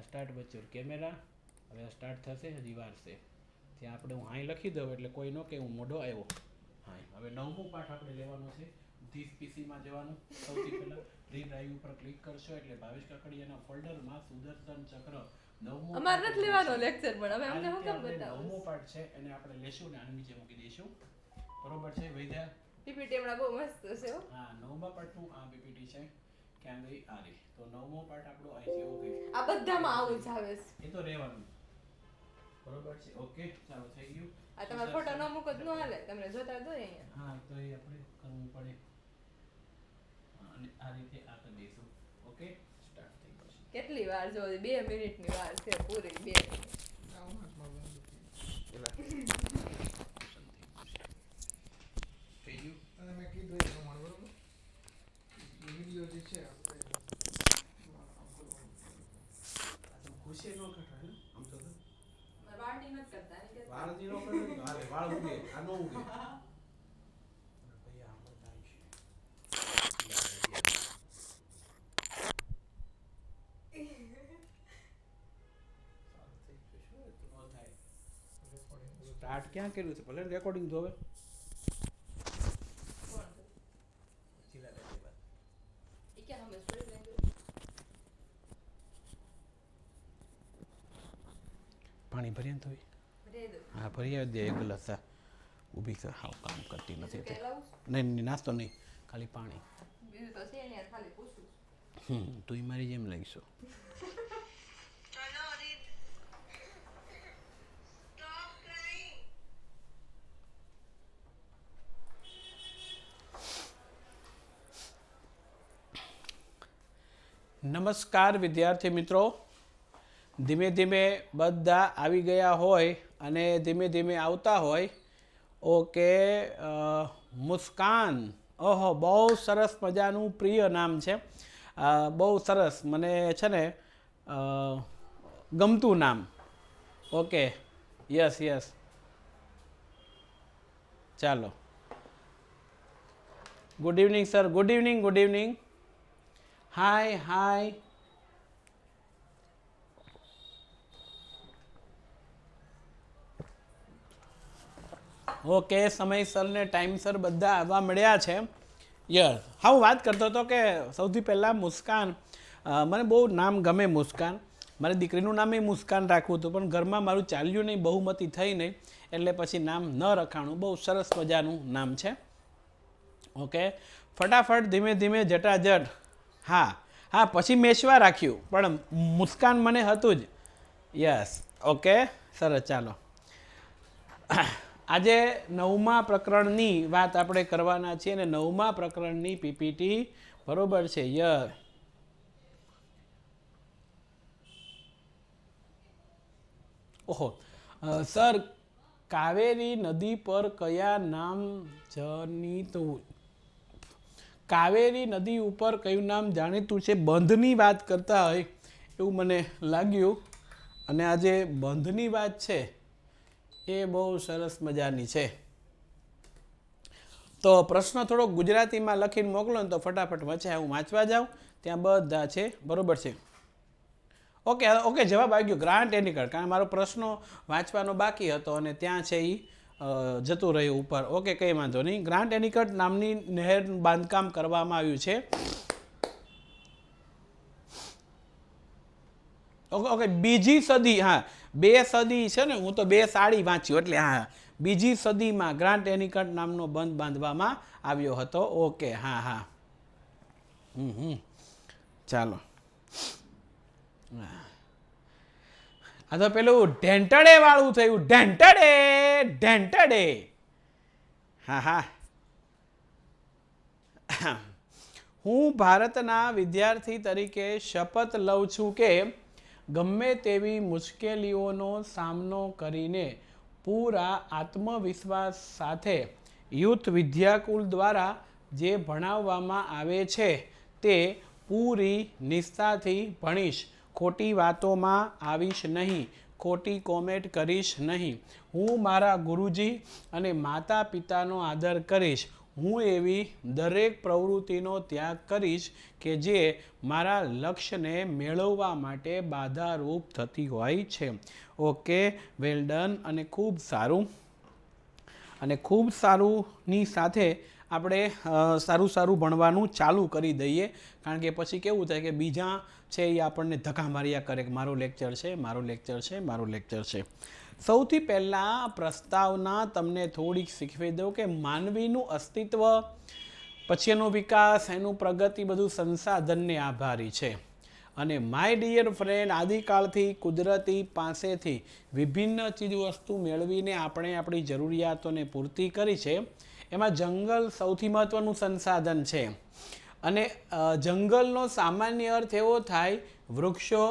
Start બચ્ચું camera હવે start થશે હજી વાર છે ત્યાં આપણે હું અહીં લખી દઉં એટલે કોઈ ન કે હું મોઢો આવ્યો હા હવે નવમો પાઠ આપણે લેવાનો છે ધીસ પીસીમાં જવાનું સૌથી પહેલા પ્રી ડ્રાઈવ ઉપર ક્લિક કરશો એટલે ભાવેશ કાકડિયાના ફોલ્ડરમાં સુદર્શન ચક્ર નવમો અમાર નથી લેવાનો લેક્ચર પણ હવે અમને હું કેમ બતાવું નવમો પાઠ છે એને આપણે લેશું ને આની નીચે મૂકી દઈશું બરોબર છે વૈદ્યા પીપીટી હમણાં બહુ મસ્ત છે હો હા નવમા પાઠનું આ પીપીટી છે ક્યાં ગઈ આ રે તો નવમો પાઠ આપણો અહીંથી ઓકે આ બધામાં આવું જ આવે છે એ તો રહેવાનું બરોબર છે ઓકે ચાલો થઈ ગયું આ તમારો ફોટો ન મૂકો તો ન હાલે તમને જોતા જ હોય અહીંયા હા તો એ આપણે કરવું પડે અને આ રીતે આ કરી દઈશું ઓકે સ્ટાર્ટ થઈ જશે કેટલી વાર જો 2 મિનિટની વાર છે પૂરી 2 મિનિટ થઈ ગયું અને મેં કીધું એ પ્રમાણે બરોબર વિડીયો જે છે આપણે ખુશી નો કટાય ને આમ તો વાળની નથી કરતા ને વાળ જીરો કરે તો હાલે વાળ ઉગે આ નો ઉગે ભૈયા આમ બતાવી છે સ્ટાર્ટ ક્યાં કર્યું છે ભલે રેકોર્ડિંગ જોવે એ કે હમે સ્ટોરી લેંગે પાણી ભરીએ ને તો ભરે દો હા ભરી આવી દે એક ગ્લાસ ઊભી છે હાવ કામ કરતી નથી તે પેલા નહીં નાસ્તો નહીં ખાલી પાણી બીજું તો છે ને ખાલી પૂછું તું મારી જેમ લાગીશો નમસ્કાર વિદ્યાર્થી મિત્રો ધીમે ધીમે બધા આવી ગયા હોય અને ધીમે ધીમે આવતા હોય ઓકે મુસ્કાન ઓહો બહુ સરસ મજાનું પ્રિય નામ છે બહુ સરસ મને છે ને ગમતું નામ ઓકે યસ યસ ચાલો good evening sir good evening good evening hi hi okay સમયસર ને ટાઈમસર બધા આવવા મળ્યા છે યસ હા હું વાત કરતો હતો કે સૌથી પહેલાં મુસ્કાન મને બહુ નામ ગમે મુસ્કાન મારી દીકરીનું નામ એ મુસ્કાન રાખવું હતું પણ ઘરમાં મારું ચાલ્યું નહીં બહુમતી થઈ નહીં એટલે પછી નામ ન રખાણું બહુ સરસ મજાનું નામ છે ઓકે ફટાફટ ધીમે ધીમે જટાજટ હા હા પછી મેશવા રાખ્યું પણ મુસ્કાન મને હતું જ યસ ઓકે સરસ ચાલો આજે નવમા પ્રકરણની વાત આપણે કરવાના છીએ અને નવમા પ્રકરણની પીપીટી બરોબર છે યસ ઓહો સર કાવેરી નદી પર કયા નામ જનિતું કાવેરી નદી ઉપર કયું નામ જાણીતું છે બંધની વાત કરતા હોય એવું મને લાગ્યું અને આ જે બંધની વાત છે એ બહુ સરસ મજાની છે તો પ્રશ્ન થોડો ગુજરાતીમાં લખીને મોકલો ને તો ફટાફટ વચ્ચે હું વાંચવા જાઉં ત્યાં બધા છે બરોબર છે ઓકે ઓકે જવાબ આવી ગયો ગ્રાન્ટ એનિકટ કારણ મારો પ્રશ્નો વાંચવાનો બાકી હતો અને ત્યાં છે એ જતું રહ્યું ઉપર ઓકે કંઈ વાંધો નહીં ગ્રાન્ટ એનિકટ નામની નહેરનું બાંધકામ કરવામાં આવ્યું છે ઓકે ઓકે બીજી સદી હા 2 સદી છે ને હું તો 2 સાડી વાંચ્યું એટલે હા બીજી સદીમાં ગ્રાન્ટ એનિકટ નામનો બંધ બાંધવામાં આવ્યો હતો ઓકે હા હા ચાલો આ તો પેલું ઢેંટડે વાળું થયું ઢેંટડે ઢેંટડે હા હા હું ભારતના વિદ્યાર્થી તરીકે શપથ લઉં છું કે ગમે તેવી મુશ્કેલીઓનો સામનો કરીને પૂરા આત્મવિશ્વાસ સાથે યુથ વિદ્યાકુલ દ્વારા જે ભણાવવામાં આવે છે તે પૂરી નિષ્ઠાથી ભણીશ ખોટી વાતોમાં આવીશ નહીં ખોટી કોમેન્ટ કરીશ નહીં હું મારા ગુરુજી અને માતા પિતાનો આદર કરીશ હું એવી દરેક પ્રવૃત્તિનો ત્યાગ કરીશ કે જે મારા લક્ષ્યને મેળવવા માટે બાધારૂપ થતી હોય છે. ઓકે, વેલ ડન અને ખૂબ સારું. અને ખૂબ સારુંની સાથે આપણે સારું ભણવાનું ચાલુ કરી દઈએ, કારણ કે પછી કેવું થાય કે બીજા છે એ આપણને ધક્કા માર્યા કરે કે મારો લેક્ચર છે, મારો લેક્ચર છે, મારો લેક્ચર છે. સૌથી પહેલાં પ્રસ્તાવના તમને થોડીક શીખવી દઉં કે માનવીનું અસ્તિત્વ, પછી એનો વિકાસ, એનું પ્રગતિ બધું સંસાધનને આભારી છે. અને માય ડિયર ફ્રેન્ડ, આદિકાળથી કુદરતી પાસેથી વિભિન્ન ચીજવસ્તુ મેળવીને આપણે આપણી જરૂરિયાતોને પૂર્તિ કરી છે. એમાં જંગલ સૌથી મહત્ત્વનું સંસાધન છે. અને જંગલનો સામાન્ય અર્થ એવો થાય વૃક્ષો,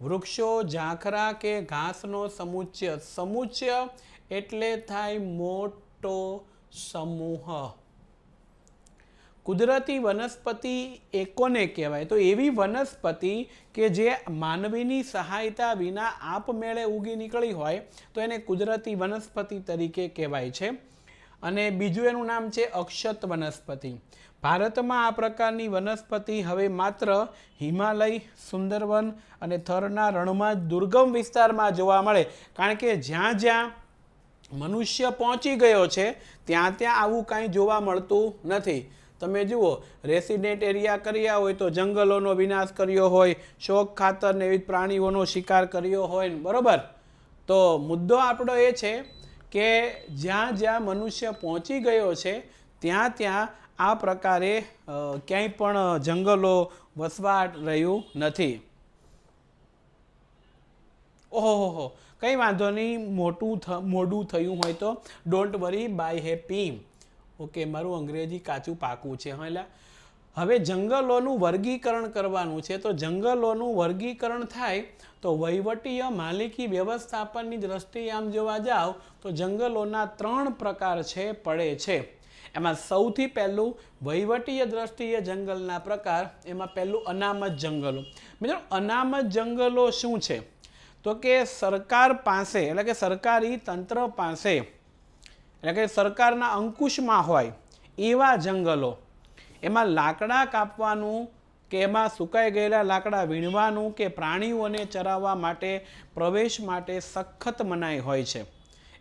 વૃક્ષો, ઝાખરા કે ઘાસનો સમુચ્ચય. સમુચ્ચય એટલે થાય મોટો સમૂહ. કુદરતી વનસ્પતિ એ કોને કહેવાય? તો એવી વનસ્પતિ કે જે માનવીની સહાયતા વિના આપમેળે ઉગી નીકળી હોય તો એને કુદરતી વનસ્પતિ તરીકે કહેવાય છે. અને બીજું એનું નામ છે અક્ષત વનસ્પતિ. ભારતમાં આ પ્રકારની વનસ્પતિ હવે માત્ર હિમાલય, સુંદરવન અને થરના રણમાં જ દુર્ગમ વિસ્તારમાં જોવા મળે, કારણ કે જ્યાં જ્યાં મનુષ્ય પહોંચી ગયો છે ત્યાં ત્યાં આવું કાંઈ જોવા મળતું નથી. તમે જુઓ, રેસિડેન્ટ એરિયા કર્યા હોય તો જંગલોનો વિનાશ કર્યો હોય, શોખ ખાતર ને વિવિધ પ્રાણીઓનો શિકાર કર્યો હોય, બરોબર. તો મુદ્દો આપણો એ છે કે જ્યાં જ્યાં મનુષ્ય પહોંચી ગયો છે ત્યાં ત્યાં આ પ્રકારે ક્યાંય પણ જંગલો વસવાટ રહ્યું નથી. ઓહો, કંઈ વાંધો નહીં, મોડું થયું હોય તો don't worry, bye happy. Okay, મારું અંગ્રેજી કાચું પાકું છે. એટલે હવે જંગલોનું વર્ગીકરણ કરવાનું છે. તો જંગલોનું વર્ગીકરણ થાય તો વહીવટીય માલિકી વ્યવસ્થાપનની દ્રષ્ટિએ આમ જોવા જાઓ તો જંગલોના 3 પ્રકાર છે પડે છે. એમાં સૌથી પહેલું વહીવટીય દ્રષ્ટિએ જંગલના પ્રકાર, એમાં પહેલું અનામત જંગલો. મિત્રો, અનામત જંગલો શું છે? તો કે સરકાર પાસે, એટલે કે સરકારી તંત્ર પાસે, એટલે કે સરકારના અંકુશમાં હોય એવા જંગલો. એમાં લાકડા કાપવાનું કે એમાં સુકાઈ ગયેલા લાકડા વીણવાનું કે પ્રાણીઓને ચરાવવા માટે પ્રવેશ માટે સખત મનાઈ હોય છે.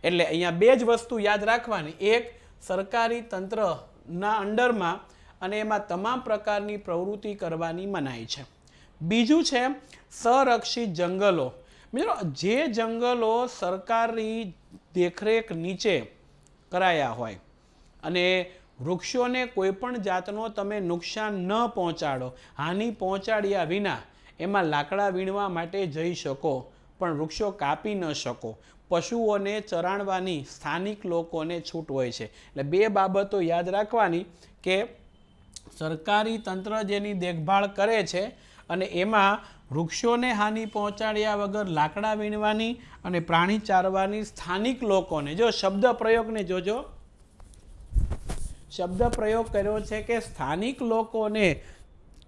એટલે અહીંયા 2 જ વસ્તુ યાદ રાખવાની. એક, સરકારી તંત્રના અંડરમાં અને એમાં તમામ પ્રકારની પ્રવૃત્તિ કરવાની મનાઈ છે. બીજું છે સંરક્ષિત જંગલો. મિત્રો, જે જંગલો સરકારી દેખરેખ નીચે કરાયા હોય અને વૃક્ષોને કોઈ પણ જાતનો તમે નુકસાન ન પહોંચાડો, હાનિ પહોંચાડ્યા વિના એમાં લાકડા વીણવા માટે જઈ શકો પણ વૃક્ષો કાપી ન શકો. પશુઓને ચરાણવાની સ્થાનિક લોકોને છૂટ હોય છે. એટલે 2 બાબતો યાદ રાખવાની કે સરકારી તંત્ર જેની દેખભાળ કરે છે અને એમાં વૃક્ષોને હાનિ પહોંચાડ્યા વગર લાકડા વીણવાની અને પ્રાણી ચારવાની સ્થાનિક લોકોને, જો શબ્દ પ્રયોગને જોજો, શબ્દ પ્રયોગ કર્યો છે કે સ્થાનિક લોકોને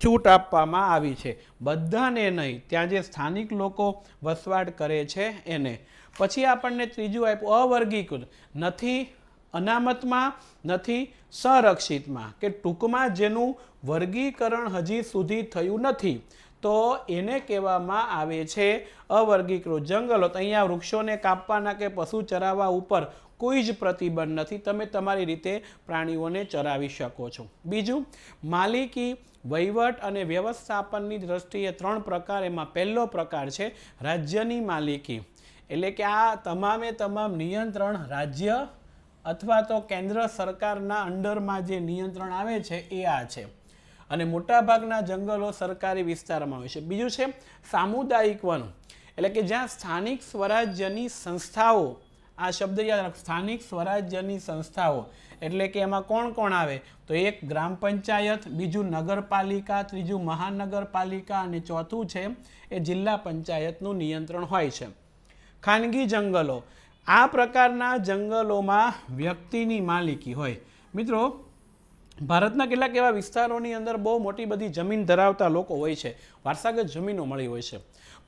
છૂટ આપવામાં આવી છે, બધાને નહીં, ત્યાં જે સ્થાનિક લોકો વસવાટ કરે છે એને. પછી આપણને ત્રીજું આપ્યું અવર્ગીકૃત, નથી અનામતમાં નથી સંરક્ષિતમાં, કે ટૂંકમાં જેનું વર્ગીકરણ હજી સુધી થયું નથી તો એને કહેવામાં આવે છે અવર્ગીકૃત જંગલો. તો અહીંયા વૃક્ષોને કાપવાના કે પશુ ચરાવવા ઉપર કોઈ જ પ્રતિબંધ નથી, તમે તમારી રીતે પ્રાણીઓને ચરાવી શકો છો. બીજું, માલિકી, વહીવટ અને વ્યવસ્થાપનની દ્રષ્ટિએ 3 પ્રકાર. એમાં પહેલો પ્રકાર છે રાજ્યની માલિકી, એટલે કે આ તમામે તમામ નિયંત્રણ રાજ્ય અથવા તો કેન્દ્ર સરકારના અંડરમાં જે નિયંત્રણ આવે છે એ આ છે. અને મોટાભાગના જંગલો સરકારી વિસ્તારમાં હોય છે. બીજું છે સામુદાયિક વન, એટલે કે જ્યાં સ્થાનિક સ્વરાજ્યની સંસ્થાઓ, આ શબ્દ યાદ રાખો, સ્થાનિક સ્વરાજ્યની સંસ્થાઓ, એટલે કે એમાં કોણ કોણ આવે? તો એક ગ્રામ પંચાયત, બીજું નગરપાલિકા, ત્રીજું મહાનગરપાલિકા અને ચોથું છે એ જિલ્લા પંચાયતનું નિયંત્રણ હોય છે. ખાનગી જંગલો, આ પ્રકારના જંગલોમાં વ્યક્તિની માલિકી હોય. મિત્રો, ભારતના કેટલાક એવા વિસ્તારોની અંદર બહુ મોટી બધી જમીન ધરાવતા લોકો હોય છે, વારસાગત જમીનો મળી હોય છે,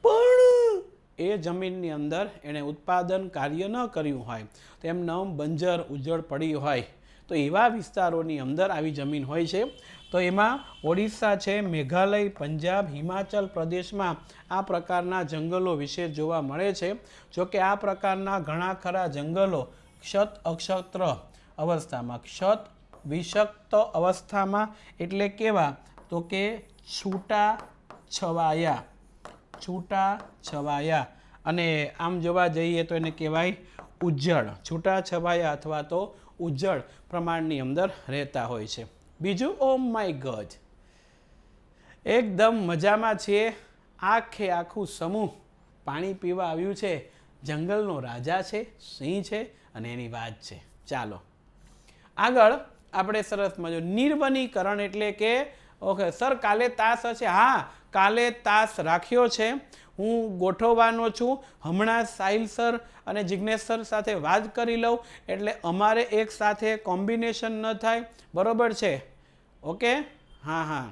પણ એ જમીનની અંદર એણે ઉત્પાદન કાર્ય ન કર્યું હોય તો એમને બંજર ઉજ્જડ પડી હોય તો એવા વિસ્તારોની અંદર આવી જમીન હોય છે. તો એમાં ઓડિશા છે, મેઘાલય, પંજાબ, હિમાચલ પ્રદેશમાં આ પ્રકારના જંગલો વિશે જોવા મળે છે. જોકે આ પ્રકારના ઘણા ખરા જંગલો ક્ષત અક્ષત્ર અવસ્થામાં, ક્ષત વિષક્ત અવસ્થામાં એટલે કેવા તો કે છૂટા છવાયા અને આમ જોવા જઈએ તો એને કહેવાય ઉજ્જડ, છૂટા છવાયા અથવા તો ઉજ્જડ પ્રમાણની અંદર રહેતા હોય છે. બીજું, ઓ માય ગોડ, એકદમ મજામાં છીએ, આખે આખું સમૂહ પાણી પીવા આવ્યું છે. જંગલનો રાજા છે, સિંહ છે અને એની વાત છે. ચાલો આગળ આપણે સરસ મજો નિર્વનીકરણ એટલે કે ઓકે સર કાલે તાસ હશે. હા, કાલે તાસ રાખ્યો છે, હું ગોઠવવાનો છું. હમણાં સાહિલ સર અને જિજ્ઞેશ સર સાથે વાત કરી લઉં એટલે અમારે એક સાથે કોમ્બિનેશન ન થાય. બરોબર છે? ઓકે, હા.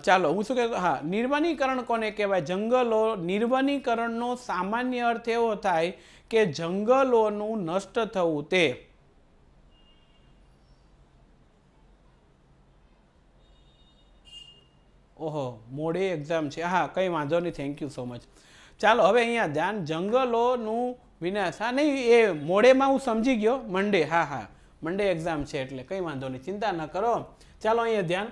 ચાલો હું શું કહેતો, હા, નિર્વનીકરણ કોને કહેવાય? જંગલો, નિર્વનીકરણનો સામાન્ય અર્થ એવો થાય કે જંગલોનું નષ્ટ થવું. તે ઓહો, મોડે એક્ઝામ છે. હા, કંઈ વાંધો નહીં, થેન્ક યુ સો મચ. ચાલો હવે અહીંયા ધ્યાન, જંગલોનું વિનાશ. હા નહીં, એ મોડેમાં હું સમજી ગયો, મંડે. હા, મંડે એક્ઝામ છે એટલે કંઈ વાંધો નહીં, ચિંતા ન કરો. ચાલો અહીંયા ધ્યાન,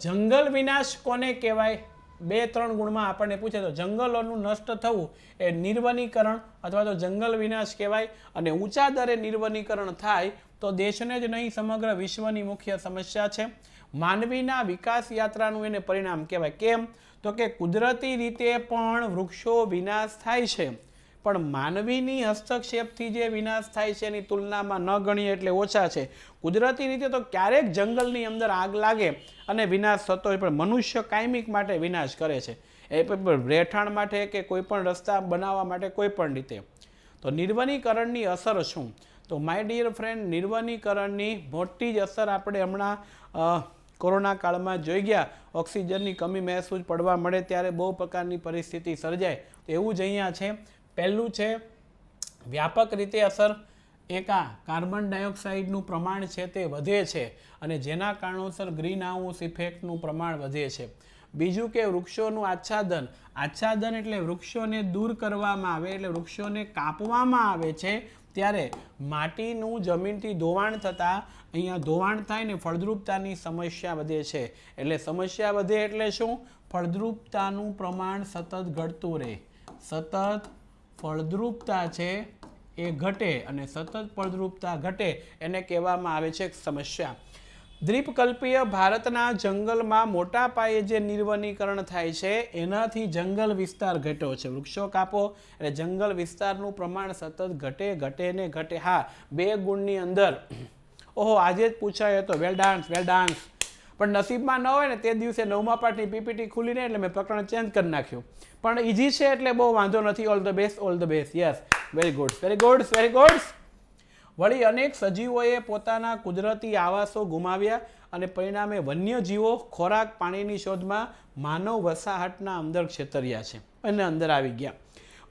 જંગલ વિનાશ કોને કહેવાય? 2-3 ગુણમાં આપણને પૂછે તો જંગલોનું નષ્ટ થવું એ નિર્વનીકરણ અથવા તો જંગલ વિનાશ કહેવાય. અને ઊંચા દરે નિર્વનીકરણ થાય તો દેશને જ નહીં સમગ્ર વિશ્વની મુખ્ય સમસ્યા છે. માનવીના વિકાસ યાત્રાનું એને પરિણામ કહેવાય. કેમ તો કે કુદરતી રીતે પણ વૃક્ષો વિનાશ થાય છે, પણ માનવીની હસ્તક્ષેપથી જે વિનાશ થાય છે એની તુલનામાં ન ગણીએ એટલે ઓછા છે. કુદરતી રીતે તો ક્યારેક જંગલની અંદર આગ લાગે અને વિનાશ થતો હોય, પણ મનુષ્ય કાયમિક માટે વિનાશ કરે છે, એ રહેઠાણ માટે કે કોઈ પણ રસ્તા બનાવવા માટે કોઈ પણ રીતે. તો નિર્વનીકરણની અસર શું? તો માય ડિયર ફ્રેન્ડ, નિર્વનીકરણની મોટી જ અસર આપણે હમણાં કોરોના કાળમાં જોઈ ગયા. ઓક્સિજનની કમી મહેસૂસ પડવા મળે ત્યારે બહુ પ્રકારની પરિસ્થિતિ સર્જાય. તો એવું જ અહીંયા છે. પહેલું છે વ્યાપક રીતે અસર. કાર્બન ડાયોક્સાઇડનું પ્રમાણ છે તે વધે છે અને જેના કારણોસર ગ્રીન હાઉસ ઇફેક્ટનું પ્રમાણ વધે છે. બીજું કે વૃક્ષોનું આચ્છાદન એટલે વૃક્ષોને દૂર કરવામાં આવે, એટલે વૃક્ષોને કાપવામાં આવે છે ત્યારે માટીનું જમીનથી ધોવાણ થતાં અહીંયા ધોવાણ થાય ને ફળદ્રુપતાની સમસ્યા વધે છે. એટલે સમસ્યા વધે એટલે શું? ફળદ્રુપતાનું પ્રમાણ સતત ઘટતું રહે. સતત ફળદ્રુપતા છે એ ઘટે અને સતત ફળદ્રુપતા ઘટે એને કહેવામાં આવે છે સમસ્યા. દ્વીપકલ્પીય ભારતના જંગલમાં મોટા પાયે જે નિર્વનીકરણ થાય છે એનાથી જંગલ વિસ્તાર ઘટ્યો છે. વૃક્ષો કાપો એટલે જંગલ વિસ્તારનું પ્રમાણ સતત ઘટે. હા, 2 ગુણની અંદર. ઓહો, આજે જ પૂછાયો હતો. વેલ ડાન્સ. પણ નસીબમાં ન હોય ને તે દિવસે 9મા પાઠની પીપીટી ખુલી ને એટલે મેં પ્રકરણ ચેન્જ કરી નાખ્યું. પણ ઇઝી છે એટલે બહુ વાંધો નથી. All the best. Yes, very good. વળી અનેક સજીવોએ પોતાના કુદરતી આવાસો ગુમાવ્યા અને પરિણામે વન્યજીવો ખોરાક પાણીની શોધમાં માનવ વસાહતના અંદર છેતર્યા છે અને અંદર આવી ગયા.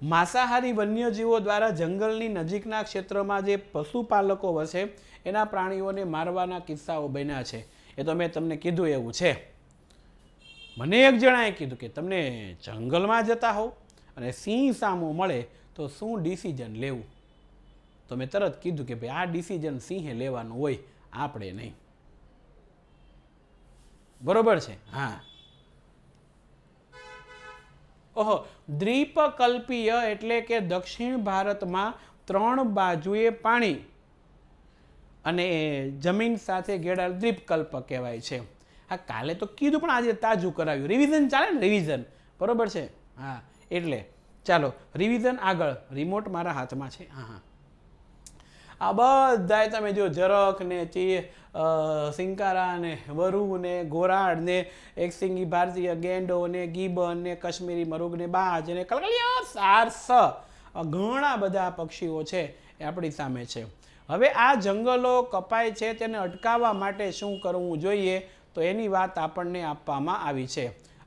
માંસાહારી વન્યજીવો દ્વારા જંગલની નજીકના ક્ષેત્રમાં જે પશુપાલકો વસે એના પ્રાણીઓને મારવાના કિસ્સાઓ બન્યા છે. એ તો મેં તમને કીધું એવું છે. મને એક જણાએ કીધું કે તમને જંગલમાં જતા હોવ અને સિંહ સામો મળે તો શું ડિસિઝન લેવું? તો મેં તરત કીધું કે ભાઈ આ ડિસિઝન સિંહે લેવાનું હોય, આપણે નહીં. બરોબર છે? હા. ઓહો, દ્વીપકલ્પીય એટલે કે દક્ષિણ ભારતમાં 3 બાજુએ પાણી અને જમીન સાથે ઘેરાયેલ દ્વીપકલ્પ કહેવાય છે. હા, કાલે તો કીધું પણ આજે તાજું કરાવ્યું. રિવિઝન ચાલે ને? રિવિઝન બરોબર છે? હા, એટલે ચાલો રિવિઝન આગળ. રિમોટ મારા હાથમાં છે. હા. આ બધાય તમે જો જરખ ને સિંકારા ને વરુ ને ગોરાડ ને એકસિંગી ભારતીય ગેંડો ને ગીબન ને કાશ્મીરી મરુગ ને બાજ ને કલકલિયા સારસ, ઘણા બધા પક્ષીઓ છે એ આપણી સામે છે. હવે આ જંગલો કપાય છે તેને અટકાવવા માટે શું કરવું જોઈએ તો એની વાત આપણને આપવામાં આવી છે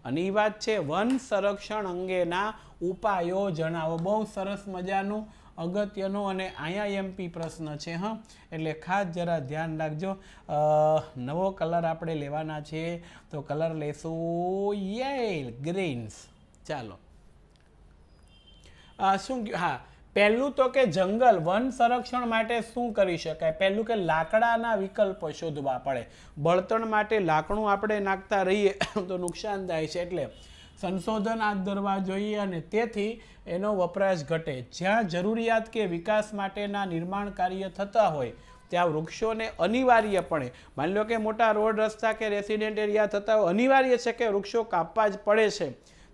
અને એ વાત છે વન સંરક્ષણ અંગેના ઉપાયો જણાવો. બહુ સરસ મજાનું અગત્યનો અને IIMP પ્રશ્ન છે. હા, એટલે ખાસ જરા ધ્યાન રાખજો. નવો કલર આપણે લેવાના છે, તો કલર લેશું યેલ ગ્રીન્સ. ચાલો, શું હા, પહેલું તો કે જંગલ વન સંરક્ષણ માટે શું કરી શકાય? પહેલું કે લાકડાના વિકલ્પો શોધવા પડે. બળતણ માટે લાકડું આપણે નાખતા રહીએ તો નુકસાન થાય છે, એટલે સંશોધન હાથ ધરવા જોઈએ અને તેથી એનો વપરાશ ઘટે. જ્યાં જરૂરિયાત કે વિકાસ માટેના નિર્માણ કાર્ય થતા હોય ત્યાં વૃક્ષોને અનિવાર્યપણે, માની લો કે મોટા રોડ રસ્તા કે રેસિડેન્ટ એરિયા થતા હોય, અનિવાર્ય છે કે વૃક્ષો કાપવા જ પડે છે,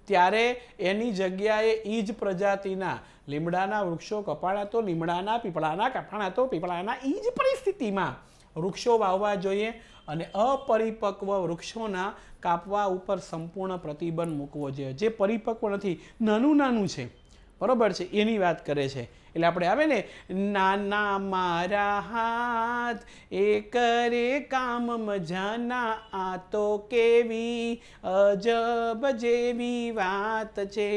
ત્યારે એની જગ્યાએ ઈ જ પ્રજાતિના લીમડાના વૃક્ષો કપાણા તો લીમડાના, પીપળાના કપાણા તો પીપળાના, ઈ જ પરિસ્થિતિમાં વૃક્ષો વાવવા જોઈએ અને અપરિપક્વ વૃક્ષોના કાપવા ઉપર સંપૂર્ણ પ્રતિબંધ મૂકવો જોઈએ. જે પરિપક્વ નથી, નાનું નાનું છે, બરોબર છે, એની વાત કરે છે. એટલે આપણે આવે ને, નાના મારા હાથ એ કરે કામ મજાના, આ તો કેવી અજબ જેવી વાત છે.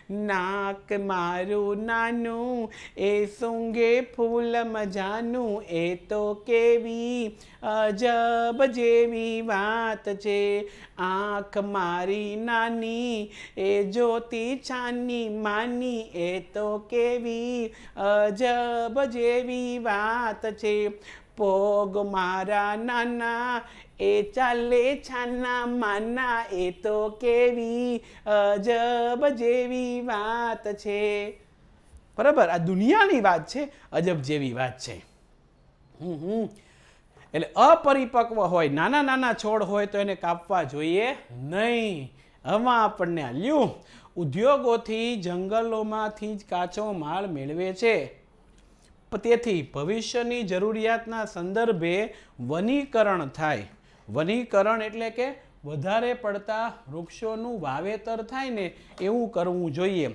નાક મારું નાનું એ સૂંઘે ફૂલ મજાનું, એ તો કેવી અજબ જેવી વાત છે. આંખ મારી નાની એ જોતી છાની માની, એ તો કેવી અજબ જેવી વાત છે. પોગ મારા નાના એ ચાલે છાના માના, એ તો કેવી અજબ જેવી વાત છે. બરાબર, આ દુનિયાની વાત છે, અજબ જેવી વાત છે. એટલે અપરિપક્વ હોય, નાના નાના છોડ હોય તો એને કાપવા જોઈએ નહીં. આમાં આપણને લ્યું ઉદ્યોગોથી જંગલોમાંથી જ કાચો માલ મેળવે છે, તેથી ભવિષ્યની જરૂરિયાતના સંદર્ભે વનીકરણ થાય. વનીકરણ એટલે કે વધારે પડતા વૃક્ષોનું વાવેતર થાય ને એવું કરવું જોઈએ.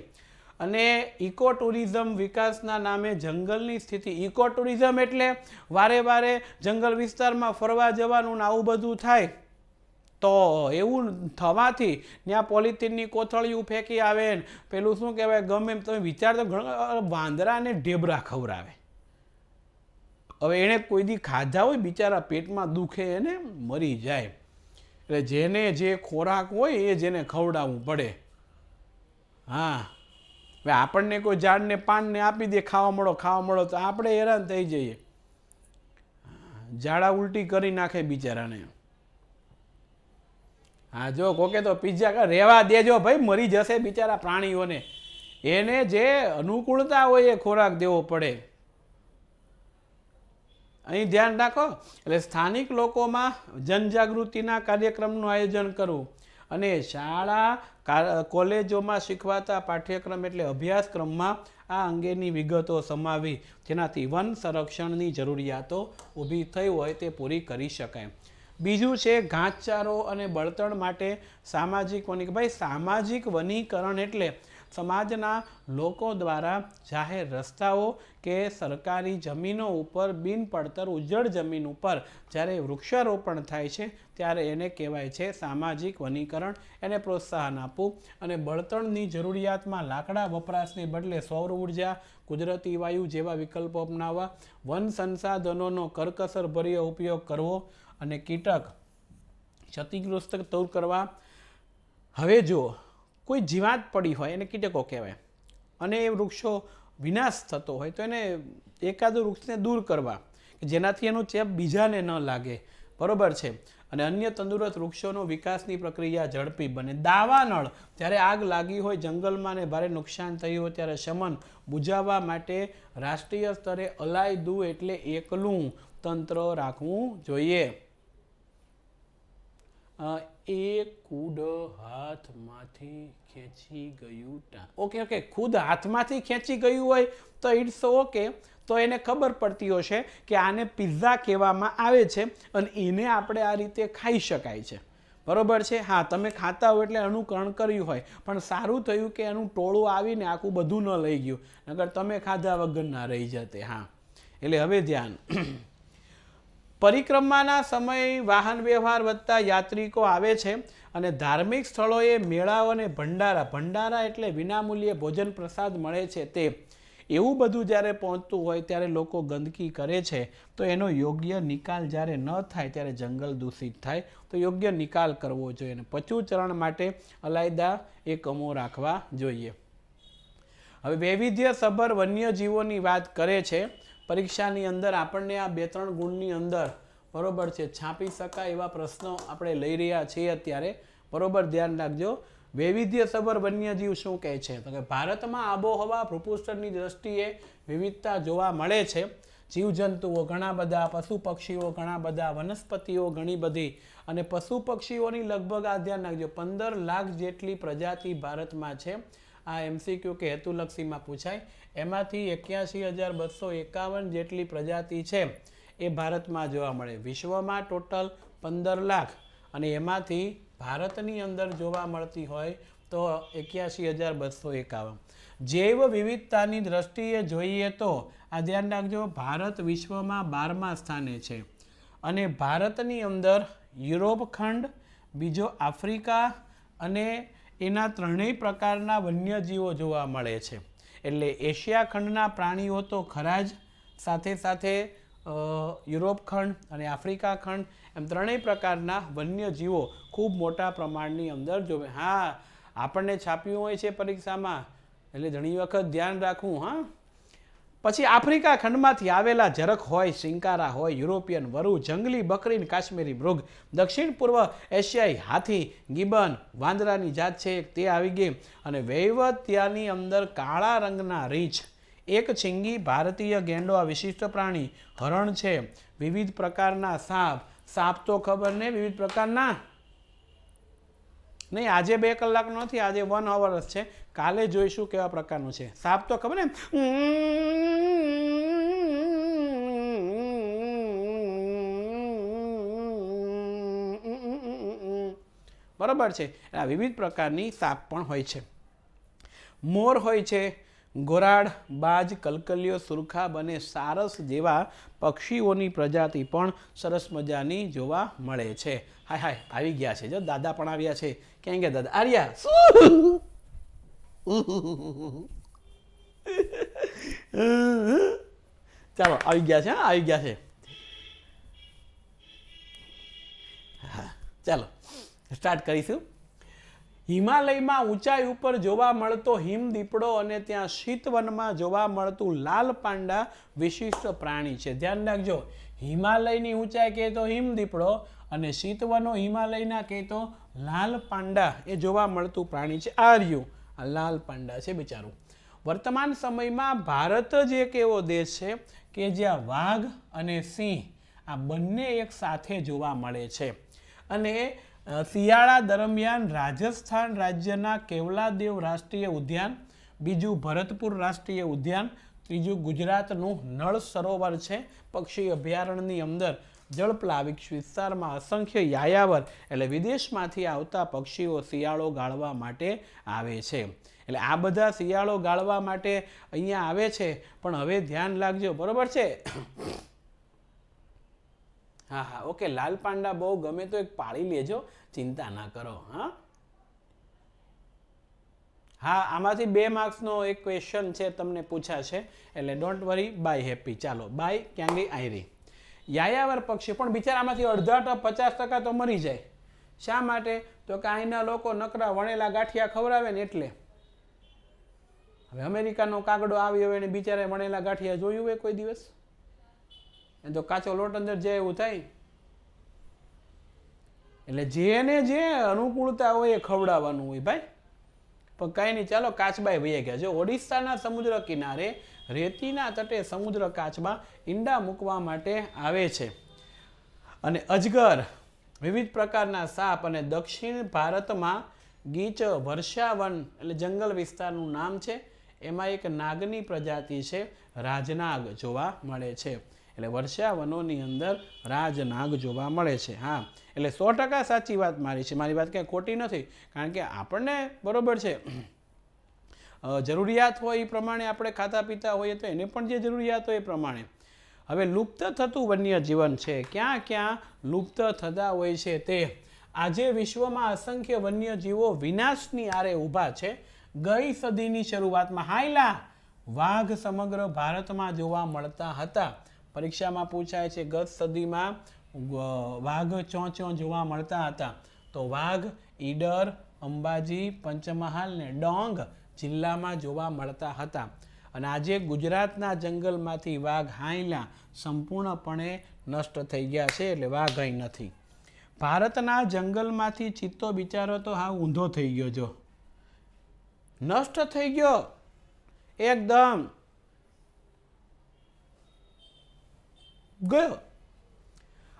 અને ઇકો ટુરિઝમ વિકાસના નામે જંગલની સ્થિતિ, ઇકો ટુરિઝમ એટલે વારે વારે જંગલ વિસ્તારમાં ફરવા જવાનું ને આવું બધું થાય, તો એવું થવાથી ત્યાં પોલિથીનની કોથળીઓ ફેંકી આવે ને પેલું શું કહેવાય, ગમે એમ તમે વિચાર તો વાંદરાને ઢેબરા ખવડાવે. હવે એણે કોઈ દી ખાધા હોય, બિચારા પેટમાં દુખે એને મરી જાય. એટલે જેને જે ખોરાક હોય એ જેને ખવડાવવું પડે. હા, હવે આપણને કોઈ ઝાડને પાનને આપી દે ખાવા મળો તો આપણે હેરાન થઈ જઈએ. ઝાડા ઉલટી કરી નાખે બિચારાને. હા, જો કોકે તો પીઝા રહેવા દેજો ભાઈ, મરી જશે બિચારા પ્રાણીઓને. એને જે અનુકૂળતા હોય એ ખોરાક દેવો પડે. અહીં ધ્યાન રાખો. એટલે સ્થાનિક લોકોમાં જનજાગૃતિના કાર્યક્રમનું આયોજન કરવું અને શાળા કોલેજોમાં શીખવાતા પાઠ્યક્રમ એટલે અભ્યાસક્રમમાં આ અંગેની વિગતો સમાવી, જેનાથી વન સંરક્ષણની જરૂરિયાતો ઊભી થઈ હોય તે પૂરી કરી શકાય. બીજું છે ઘાસચારો અને બળતણ માટે સામાજિક વનીકરણ. ભાઈ, સામાજિક વનીકરણ એટલે સમાજના લોકો દ્વારા જાહેર રસ્તાઓ કે સરકારી જમીનો ઉપર બિનપડતર ઉજ્જડ જમીન ઉપર જ્યારે વૃક્ષારોપણ થાય છે ત્યારે એને કહેવાય છે સામાજિક વનીકરણ. એને પ્રોત્સાહન આપવું અને બળતણની જરૂરિયાતમાં લાકડા વપરાશને બદલે સૌર ઉર્જા, કુદરતી વાયુ જેવા વિકલ્પો અપનાવવા, વન સંસાધનોનો કરકસરભર્યો ઉપયોગ કરવો અને કીટક ક્ષતિગ્રસ્ત દૂર કરવા. હવે જો કોઈ જીવાત પડી હોય એને કીટકો કહેવાય અને એ વૃક્ષો વિનાશ થતો હોય તો એને એકાદું વૃક્ષને દૂર કરવા જેનાથી એનો ચેપ બીજાને ન લાગે, બરોબર છે. અને અન્ય તંદુરસ્ત વૃક્ષોનો વિકાસની પ્રક્રિયા ઝડપી બને. દાવાનળ, જ્યારે આગ લાગી હોય જંગલમાં ને ભારે નુકસાન થયું હોય ત્યારે શમન બુઝાવવા માટે રાષ્ટ્રીય સ્તરે અલાયદું એટલે એકલું તંત્ર રાખવું જોઈએ. એ ખુદ હાથમાંથી ખેંચી ગયું. ઓકે, ખુદ હાથમાંથી ખેંચી ગયું હોય તો ઇટ્સ ઓકે, તો એને ખબર પડતી હશે કે આને પિઝા કહેવામાં આવે છે અને એને આપણે આ રીતે ખાઈ શકાય છે, બરોબર છે. હા, તમે ખાતા હો એટલે અનુકરણ કર્યું હોય, પણ સારું થયું કે એનું ટોળું આવીને આખું બધું ન લઈ ગયું, નકર તમે ખાધા વગર ના રહી જતે. હા, એટલે હવે ધ્યાન. પરિક્રમાના સમયે વાહન વ્યવહાર વધતા યાત્રિકો આવે છે અને ધાર્મિક સ્થળોએ મેળાઓ અને ભંડારા એટલે વિનામૂલ્યે ભોજન પ્રસાદ મળે છે તે એવું બધું જ્યારે પહોંચતું હોય ત્યારે લોકો ગંદકી કરે છે તો એનો યોગ્ય નિકાલ જ્યારે ન થાય ત્યારે જંગલ દૂષિત થાય તો યોગ્ય નિકાલ કરવો જોઈએ અને પશુચરણ માટે અલાયદા એકમો રાખવા જોઈએ. હવે વૈવિધ્યસભર વન્યજીવોની વાત કરે છે. પરીક્ષાની અંદર આપણને આ 2-3 ગુણની અંદર બરોબર છે છાપી શકાય એવા પ્રશ્નો આપણે લઈ રહ્યા છીએ અત્યારે. બરોબર ધ્યાન રાખજો. વૈવિધ્યસભર વન્યજીવ શું કહે છે તો કે ભારતમાં આબોહવા ભૂપૃષ્ઠની દ્રષ્ટિએ વિવિધતા જોવા મળે છે. જીવજંતુઓ ઘણા બધા, પશુ પક્ષીઓ ઘણા બધા, વનસ્પતિઓ ઘણી બધી અને પશુ પક્ષીઓની લગભગ આ ધ્યાન રાખજો 15 લાખ જેટલી પ્રજાતિ ભારતમાં છે. આ MCQ કે હેતુલક્ષીમાં પૂછાય. એમાંથી 81,251 જેટલી પ્રજાતિ છે એ ભારતમાં જોવા મળે. વિશ્વમાં ટોટલ 15 લાખ અને એમાંથી ભારતની અંદર જોવા મળતી હોય તો 81,251. જૈવ વિવિધતાની દ્રષ્ટિએ જોઈએ તો આ ધ્યાન રાખજો ભારત વિશ્વમાં 12મા સ્થાને છે અને ભારતની અંદર યુરોપ ખંડ, બીજો આફ્રિકા અને એના 3 પ્રકારના વન્યજીવો જોવા મળે છે. એટલે એશિયા ખંડના પ્રાણીઓ તો ખરા જ, સાથે સાથે યુરોપ ખંડ અને આફ્રિકા ખંડ એમ 3 પ્રકારના વન્યજીવો ખૂબ મોટા પ્રમાણની અંદર જોવે. હા, આપણને છાપ્યું હોય છે પરીક્ષામાં એટલે ઘણી વખત ધ્યાન રાખવું. હા, પછી આફ્રિકા ખંડમાંથી આવેલા ઝરખ હોય, શિંકારા હોય, યુરોપિયન વરુ, જંગલી બકરી, કાશ્મીરી મૃગ, દક્ષિણ પૂર્વ એશિયાઈ હાથી, ગિબન, વાંદરાની જાત છે તે આવી ગઈ અને વૈવિધ્યની અંદર કાળા રંગના રીંછ, એક છીંગી ભારતીય ગેંડો આ વિશિષ્ટ પ્રાણી, હરણ છે, વિવિધ પ્રકારના સાપ તો ખબર ને વિવિધ પ્રકારના નહીં, આજે 2 કલાકનો નથી, આજે 1 hour છે. કાલે જોઈશું કેવા પ્રકારનું છે. સાપ તો ખબર ને બરોબર છે. આ વિવિધ પ્રકારની સાપ પણ હોય છે. મોર હોય છે, ગોરાડ, બાજ, કલકલિયો, સુરખાબ અને સારસ જેવા પક્ષીઓની પ્રજાતિ પણ સરસ મજાની જોવા મળે છે. હાય હાય આવી ગયા છે, જો દાદા પણ આવ્યા છે. ક્યાં ગયા દાદા? આર્યા ચાલો આવી ગયા છે. હા આવી ગયા છે. હા ચાલો સ્ટાર્ટ કરીશું. હિમાલયમાં ઊંચાઈ ઉપર જોવા મળતો હિમદીપડો અને ત્યાં શીતવનમાં જોવા મળતું લાલ પાંડા વિશિષ્ટ પ્રાણી છે. ધ્યાન રાખજો, હિમાલયની ઊંચાઈ કહે તો હિમદીપડો અને શીતવનો હિમાલયના કહે તો લાલ પાંડા એ જોવા મળતું પ્રાણી છે. આ રહ્યું આ લાલ પાંડા છે બિચારું. વર્તમાન સમયમાં ભારત જ એક એવો દેશ છે કે જ્યાં વાઘ અને સિંહ આ બંને એક સાથે જોવા મળે છે અને શિયાળા દરમિયાન રાજસ્થાન રાજ્યના કેવલાદેવ રાષ્ટ્રીય ઉદ્યાન, બીજું ભરતપુર રાષ્ટ્રીય ઉદ્યાન, ત્રીજું ગુજરાતનું નળ સરોવર છે પક્ષી અભયારણ્યની અંદર જળપ્લાવિત વિસ્તારમાં અસંખ્ય યાયાવર એટલે વિદેશમાંથી આવતા પક્ષીઓ શિયાળો ગાળવા માટે આવે છે. એટલે આ બધા શિયાળો ગાળવા માટે અહીંયા આવે છે. પણ હવે ધ્યાન રાખજો, બરોબર છે? હા હા ઓકે. લાલ પાંડા બહુ ગમે તો એક પાળી લેજો, ચિંતા ના કરો. હા હા આમાંથી 2 માર્ક્સનો એક ક્વેશ્ચન છે તમને પૂછાશે એટલે ડોન્ટ વરી. Bye happy. ચાલો બાય ક્યાં ગઈ? આયરી. યાયાવર પક્ષી પણ બિચારામાંથી અડધા 50% તો મરી જાય. શા માટે? તો કે અહીંના લોકો નકરા વણેલા ગાંઠિયા ખવડાવે ને એટલે. હવે અમેરિકાનો કાગડો આવ્યો હોય ને બિચારે વણેલા ગાંઠિયા જોયું હોય કોઈ દિવસ? એ તો કાચો લોટ અંદર જાય એવું થાય. એટલે જેને જે અનુકૂળતા હોય એ ખવડાવવાનું હોય ભાઈ. પણ કાંઈ નહીં, ચાલો કાચબાઈ વહી ગયા. જો ઓડિશાના સમુદ્ર કિનારે રેતીના તટે સમુદ્ર કાચબા ઈંડા મૂકવા માટે આવે છે અને અજગર, વિવિધ પ્રકારના સાપ અને દક્ષિણ ભારતમાં ગીચ વર્ષાવન એટલે જંગલ વિસ્તારનું નામ છે. એમાં એક નાગની પ્રજાતિ છે રાજનાગ જોવા મળે છે. એટલે વર્ષાવનોની અંદર રાજનાગ જોવા મળે છે. હા એટલે 100% સાચી વાત મારી છે. મારી વાત ક્યાંય ખોટી નથી, કારણ કે આપણને બરોબર છે જરૂરિયાત હોય એ પ્રમાણે આપણે ખાતા પીતા હોઈએ તો એને પણ જે જરૂરિયાત હોય એ પ્રમાણે. હવે લુપ્ત થતું વન્ય જીવન છે, ક્યાં ક્યાં લુપ્ત થતા હોય છે તે. આજે વિશ્વમાં અસંખ્ય વન્યજીવો વિનાશની આરે ઊભા છે. ગઈ સદીની શરૂઆતમાં હાયલા વાઘ સમગ્ર ભારતમાં જોવા મળતા હતા. પરીક્ષામાં પૂછાય છે ગત સદીમાં વાઘ ચોં જોવા મળતા હતા. તો વાઘ ઈડર, અંબાજી, પંચમહાલ ને ડોંગ જિલ્લામાં જોવા મળતા હતા. અને આજે ગુજરાતના જંગલમાંથી વાઘ હાયલા સંપૂર્ણપણે નષ્ટ થઈ ગયા છે, એટલે વાઘ અહીં નથી. ભારતના જંગલમાંથી ચિત્તો બિચારો તો હા ઊંધો થઈ ગયો, જો નષ્ટ થઈ ગયો એકદમ ગયો.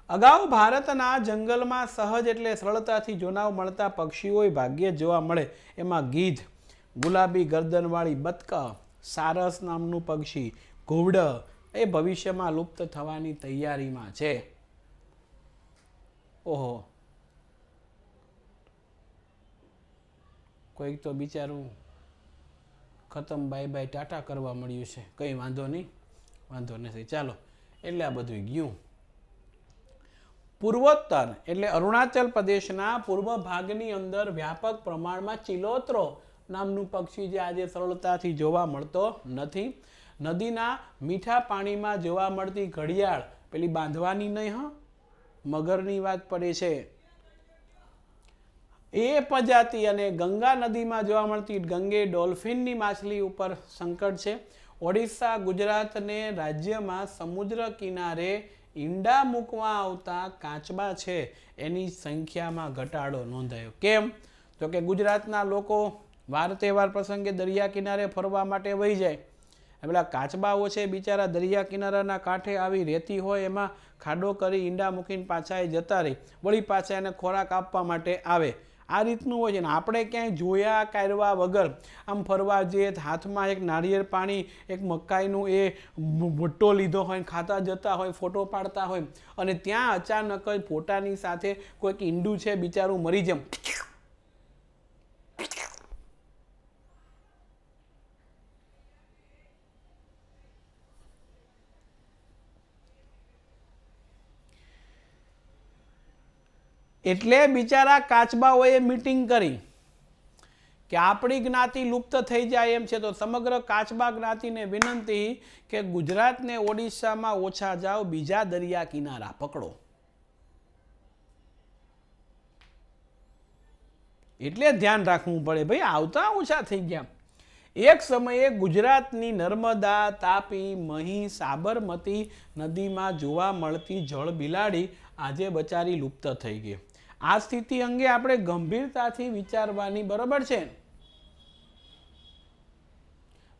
અગાઉ ભારતના જંગલમાં સહજ એટલે સરળતાથી જોવા મળતા પક્ષીઓ ભાગ્યે જોવા મળે. એમાં ગીધ, ગુલાબી ગરદનવાળી બતક, સારસ નામનું પક્ષી, ઘોવડ એ ભવિષ્યમાં લુપ્ત થવાની તૈયારીમાં છે. ઓહો, કોઈક તો બિચારું ખતમ બાય બાય ટાટા કરવા મળ્યું છે. કંઈ વાંધો નહીં, વાંધો નથી, ચાલો. એટલે આ બધું ગયું. પૂર્વોત્તર એટલે અરુણાચલ પ્રદેશના પૂર્વ ભાગની અંદર વ્યાપક પ્રમાણમાં ચિલોત્રો નામનું પક્ષી જે આજે સરળતાથી જોવા મળતો નથી. નદીના મીઠા પાણીમાં જોવા મળતી ઘડિયાળ, પેલી બાંધવાની નહીં, હા મગરની વાત પડે છે, એ પ્રજાતિ અને ગંગા નદીમાં જોવા મળતી ગંગે ડોલ્ફિનની માછલી ઉપર સંકટ છે. ઓડિશા, ગુજરાતને રાજ્યમાં સમુદ્ર કિનારે ઈંડા મૂકવા આવતા કાચબા છે એની સંખ્યામાં ઘટાડો નોંધાયો. કેમ? તો કે ગુજરાતના લોકો વાર તહેવાર પ્રસંગે દરિયા કિનારે ફરવા માટે વહી જાય. પેલા કાચબાઓ છે બિચારા દરિયા કિનારાના કાંઠે આવી રહેતી હોય એમાં ખાડો કરી ઈંડા મૂકીને પાછા એ જતા રહી, વળી પાછા એને ખોરાક આપવા માટે આવે. આ રીતનું હોય છે ને આપણે ક્યાંય જોયા કાઢવા વગર આમ ફરવા જઈએ, હાથમાં એક નારિયેળ પાણી, એક મકાઈનું એ ભુટ્ટો લીધો હોય, ખાતા જતા હોય, ફોટો પાડતા હોય, અને ત્યાં અચાનક જ ફોટાની સાથે કોઈક ઈંડું છે બિચારું મરી જેમ એટલે બિચારા કાચબાઓએ મીટિંગ કરી કે આપણી જ્ઞાતિ લુપ્ત થઈ જાય એમ છે. તો સમગ્ર કાચબા જ્ઞાતિને વિનંતી કે ગુજરાતને ઓડિશામાં ઓછા જાઓ, બીજા દરિયા કિનારા પકડો. એટલે ધ્યાન રાખવું પડે ભાઈ, આવતા ઓછા થઈ ગયા. એક સમયે ગુજરાતની નર્મદા, તાપી, મહી, સાબરમતી નદીમાં જોવા મળતી જળ બિલાડી આજે બચારી લુપ્ત થઈ ગઈ. આ સ્થિતિ અંગે આપણે ગંભીરતાથી વિચારવાની, બરોબર છે?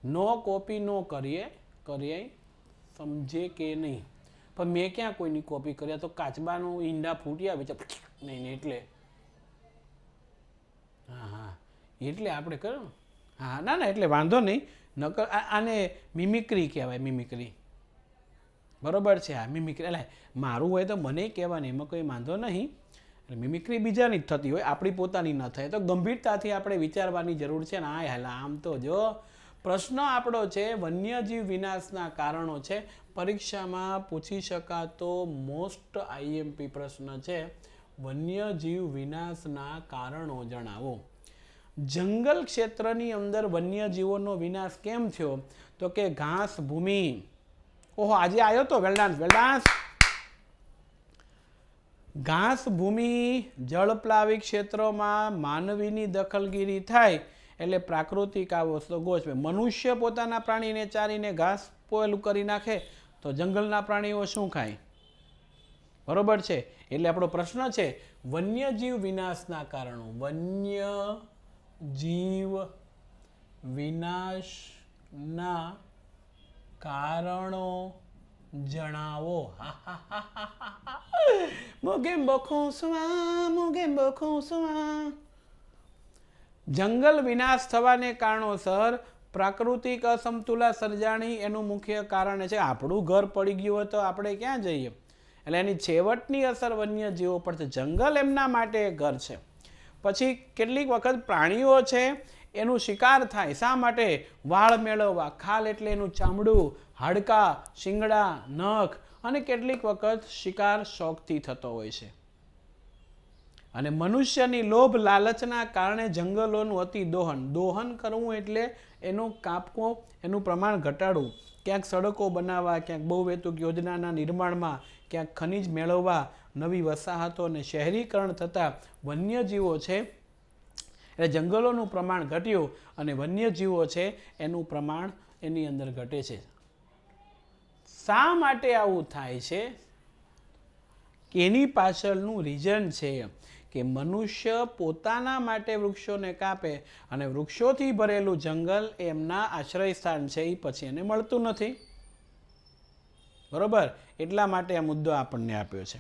નો કોપી નો કરીએ સમજે કે નહીં? પણ મેં ક્યાં કોઈની કોપી કર્યા? તો કાચબાનું ઈંડા ફૂટ્યા નહીં, એટલે હા એટલે આપણે કરો. હા ના એટલે વાંધો નહીં. નકર આને મિમિક્રી કહેવાય, મિમિક્રી. બરોબર છે? હા મિમિક્રી. એટલે મારું હોય તો મને કહેવાની, એમાં કોઈ વાંધો નહીં. મિમિક્રી બીજાની જ થતી હોય, આપણી પોતાની ન થાય. તો ગંભીરતાથી આપણે વિચારવાની જરૂર છે ને. હા હાલા આમ તો જો પ્રશ્ન આપણો છે વન્યજીવ વિનાશના કારણો છે. પરીક્ષામાં પૂછી શકાતો મોસ્ટ આઈએમપી પ્રશ્ન છે, વન્યજીવ વિનાશના કારણો જણાવો. જંગલ ક્ષેત્રની અંદર વન્યજીવોનો વિનાશ કેમ થયો? તો કે ઘાસ ભૂમિ. ઓહો, આજે આવ્યો તો વેલડાન્સ. ઘાસ ભૂમિ જળપ્લાવી ક્ષેત્રોમાં માનવીની દખલગીરી થાય એટલે પ્રાકૃતિક આવો ગોઠવે. મનુષ્ય પોતાના પ્રાણીને ચારીને ઘાસ પોયેલું કરી નાખે તો જંગલના પ્રાણીઓ શું ખાય? બરોબર છે? એટલે આપણો પ્રશ્ન છે વન્યજીવ વિનાશના કારણો. વન્યજીવ વિનાશના કારણો જણાવો. જંગલ વિનાશ થવાને કારણોસર પ્રાકૃતિક અસમતુલા સર્જાણી એનું મુખ્ય કારણ છે. આપણું ઘર પડી ગયું હોય તો આપણે ક્યાં જઈએ? એટલે એની છેવટની અસર વન્યજીવો પર છે. જંગલ એમના માટે ઘર છે. પછી કેટલીક વખત પ્રાણીઓ છે એનું શિકાર થાય. શા માટે? વાળ મેળવવા. ખાલ એટલે એનું ચામડું, હાડકાં, શિંગડા, નખ, અને કેટલીક વખત શિકાર શોખથી થતો હોય છે. અને મનુષ્યની લોભ લાલચના કારણે જંગલોનું અતિ દોહન કરવું એટલે એનું કાપવું, એનું પ્રમાણ ઘટાડવું. ક્યાંક સડકો બનાવવા, ક્યાંક બહુહેતુક યોજનાના નિર્માણમાં, ક્યાંક ખનિજ મેળવવા, નવી વસાહતો અને શહેરીકરણ થતાં વન્યજીવો છે એટલે જંગલોનું પ્રમાણ ઘટ્યું અને વન્યજીવો છે એનું પ્રમાણ એની અંદર ઘટે છે. શા માટે આવું થાય છે? કે એની પાછળનું રીઝન છે કે મનુષ્ય પોતાના માટે વૃક્ષોને કાપે અને વૃક્ષોથી ભરેલું જંગલ એમના આશ્રય સ્થાન છે એ પછી એને મળતું નથી. બરોબર? એટલા માટે આ મુદ્દો આપણને આપ્યો છે.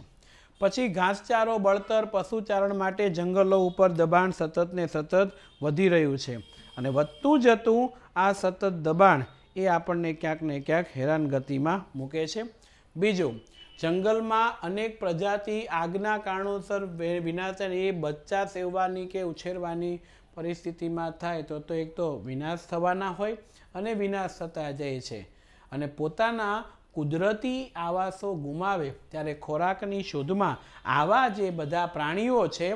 પછી ઘાસચારો, બળતર, પશુચારણ માટે જંગલો ઉપર દબાણ સતત ને સતત વધી રહ્યું છે અને વધતું જતું આ સતત દબાણ એ આપણને ક્યાંક ને ક્યાંક હેરાનગતિમાં મૂકે છે. બીજું, જંગલમાં અનેક પ્રજાતિ આગના કારણોસર વિનાશ, એ બચ્ચા સેવવાની કે ઉછેરવાની પરિસ્થિતિમાં થાય તો એક તો વિનાશ થવાના હોય અને વિનાશ થતા જાય છે. અને પોતાના કુદરતી આવાસો ગુમાવે ત્યારે ખોરાકની શોધમાં આવા જે બધા પ્રાણીઓ છે,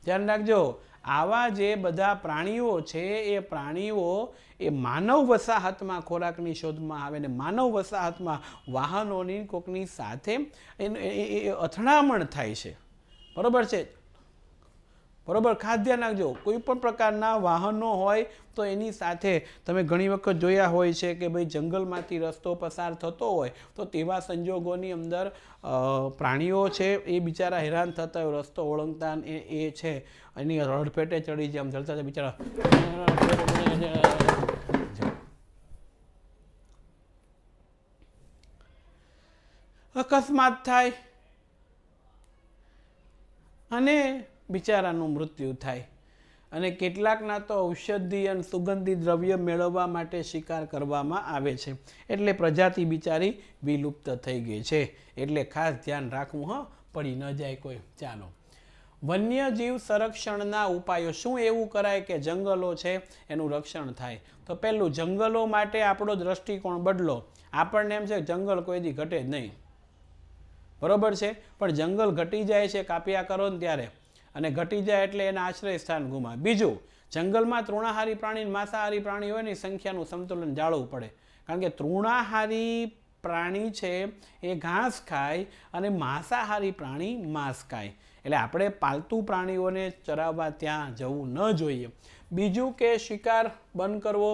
ધ્યાન રાખજો, આવા જે બધા પ્રાણીઓ છે એ પ્રાણીઓ એ માનવ વસાહતમાં ખોરાકની શોધમાં આવે ને માનવ વસાહતમાં વાહનોની કોકની સાથે અથડામણ થાય છે. બરોબર છે? બરોબર? ખાસ ધ્યાન રાખજો, કોઈ પણ પ્રકારના વાહનો હોય તો એની સાથે તમે ઘણી વખત જોયા હોય છે કે ભાઈ જંગલમાંથી રસ્તો પસાર થતો હોય તો તેવા સંજોગોની અંદર પ્રાણીઓ છે એ બિચારા હેરાન થતા હોય, રસ્તો ઓળંગતા એ છે એની રડફેટે ચડી જાય, આમ જલતા બિચારા અકસ્માત થાય અને બિચારાનું મૃત્યુ થાય. અને કેટલાકના તો ઔષધિ અને સુગંધી દ્રવ્ય મેળવવા માટે શિકાર કરવામાં આવે છે. એટલે પ્રજાતિ બિચારી વિલુપ્ત થઈ ગઈ છે. એટલે ખાસ ધ્યાન રાખવું, પડી ન જાય કોઈ. ચાલો, વન્યજીવ સંરક્ષણના ઉપાયો. શું એવું કરાય કે જંગલો છે એનું રક્ષણ થાય? તો પહેલું, જંગલો માટે આપણો દ્રષ્ટિકોણ બદલો. આપણને એમ છે જંગલ કોઈ દી ઘટે જ નહીં. બરોબર છે? પણ જંગલ ઘટી જાય છે કાપ્યા કરો ને ત્યારે, અને ઘટી જાય એટલે એના આશ્રય સ્થાન ગુમાવે. બીજું, જંગલમાં તૃણાહારી પ્રાણી, માંસાહારી પ્રાણી હોય ને સંખ્યાનું સંતુલન જાળવવું પડે. કારણ કે તૃણાહારી પ્રાણી છે એ ઘાસ ખાય અને માંસાહારી પ્રાણી માંસ ખાય. એટલે આપણે પાલતુ પ્રાણીઓને ચરાવવા ત્યાં જવું ન જોઈએ. બીજું કે શિકાર બંધ કરવો,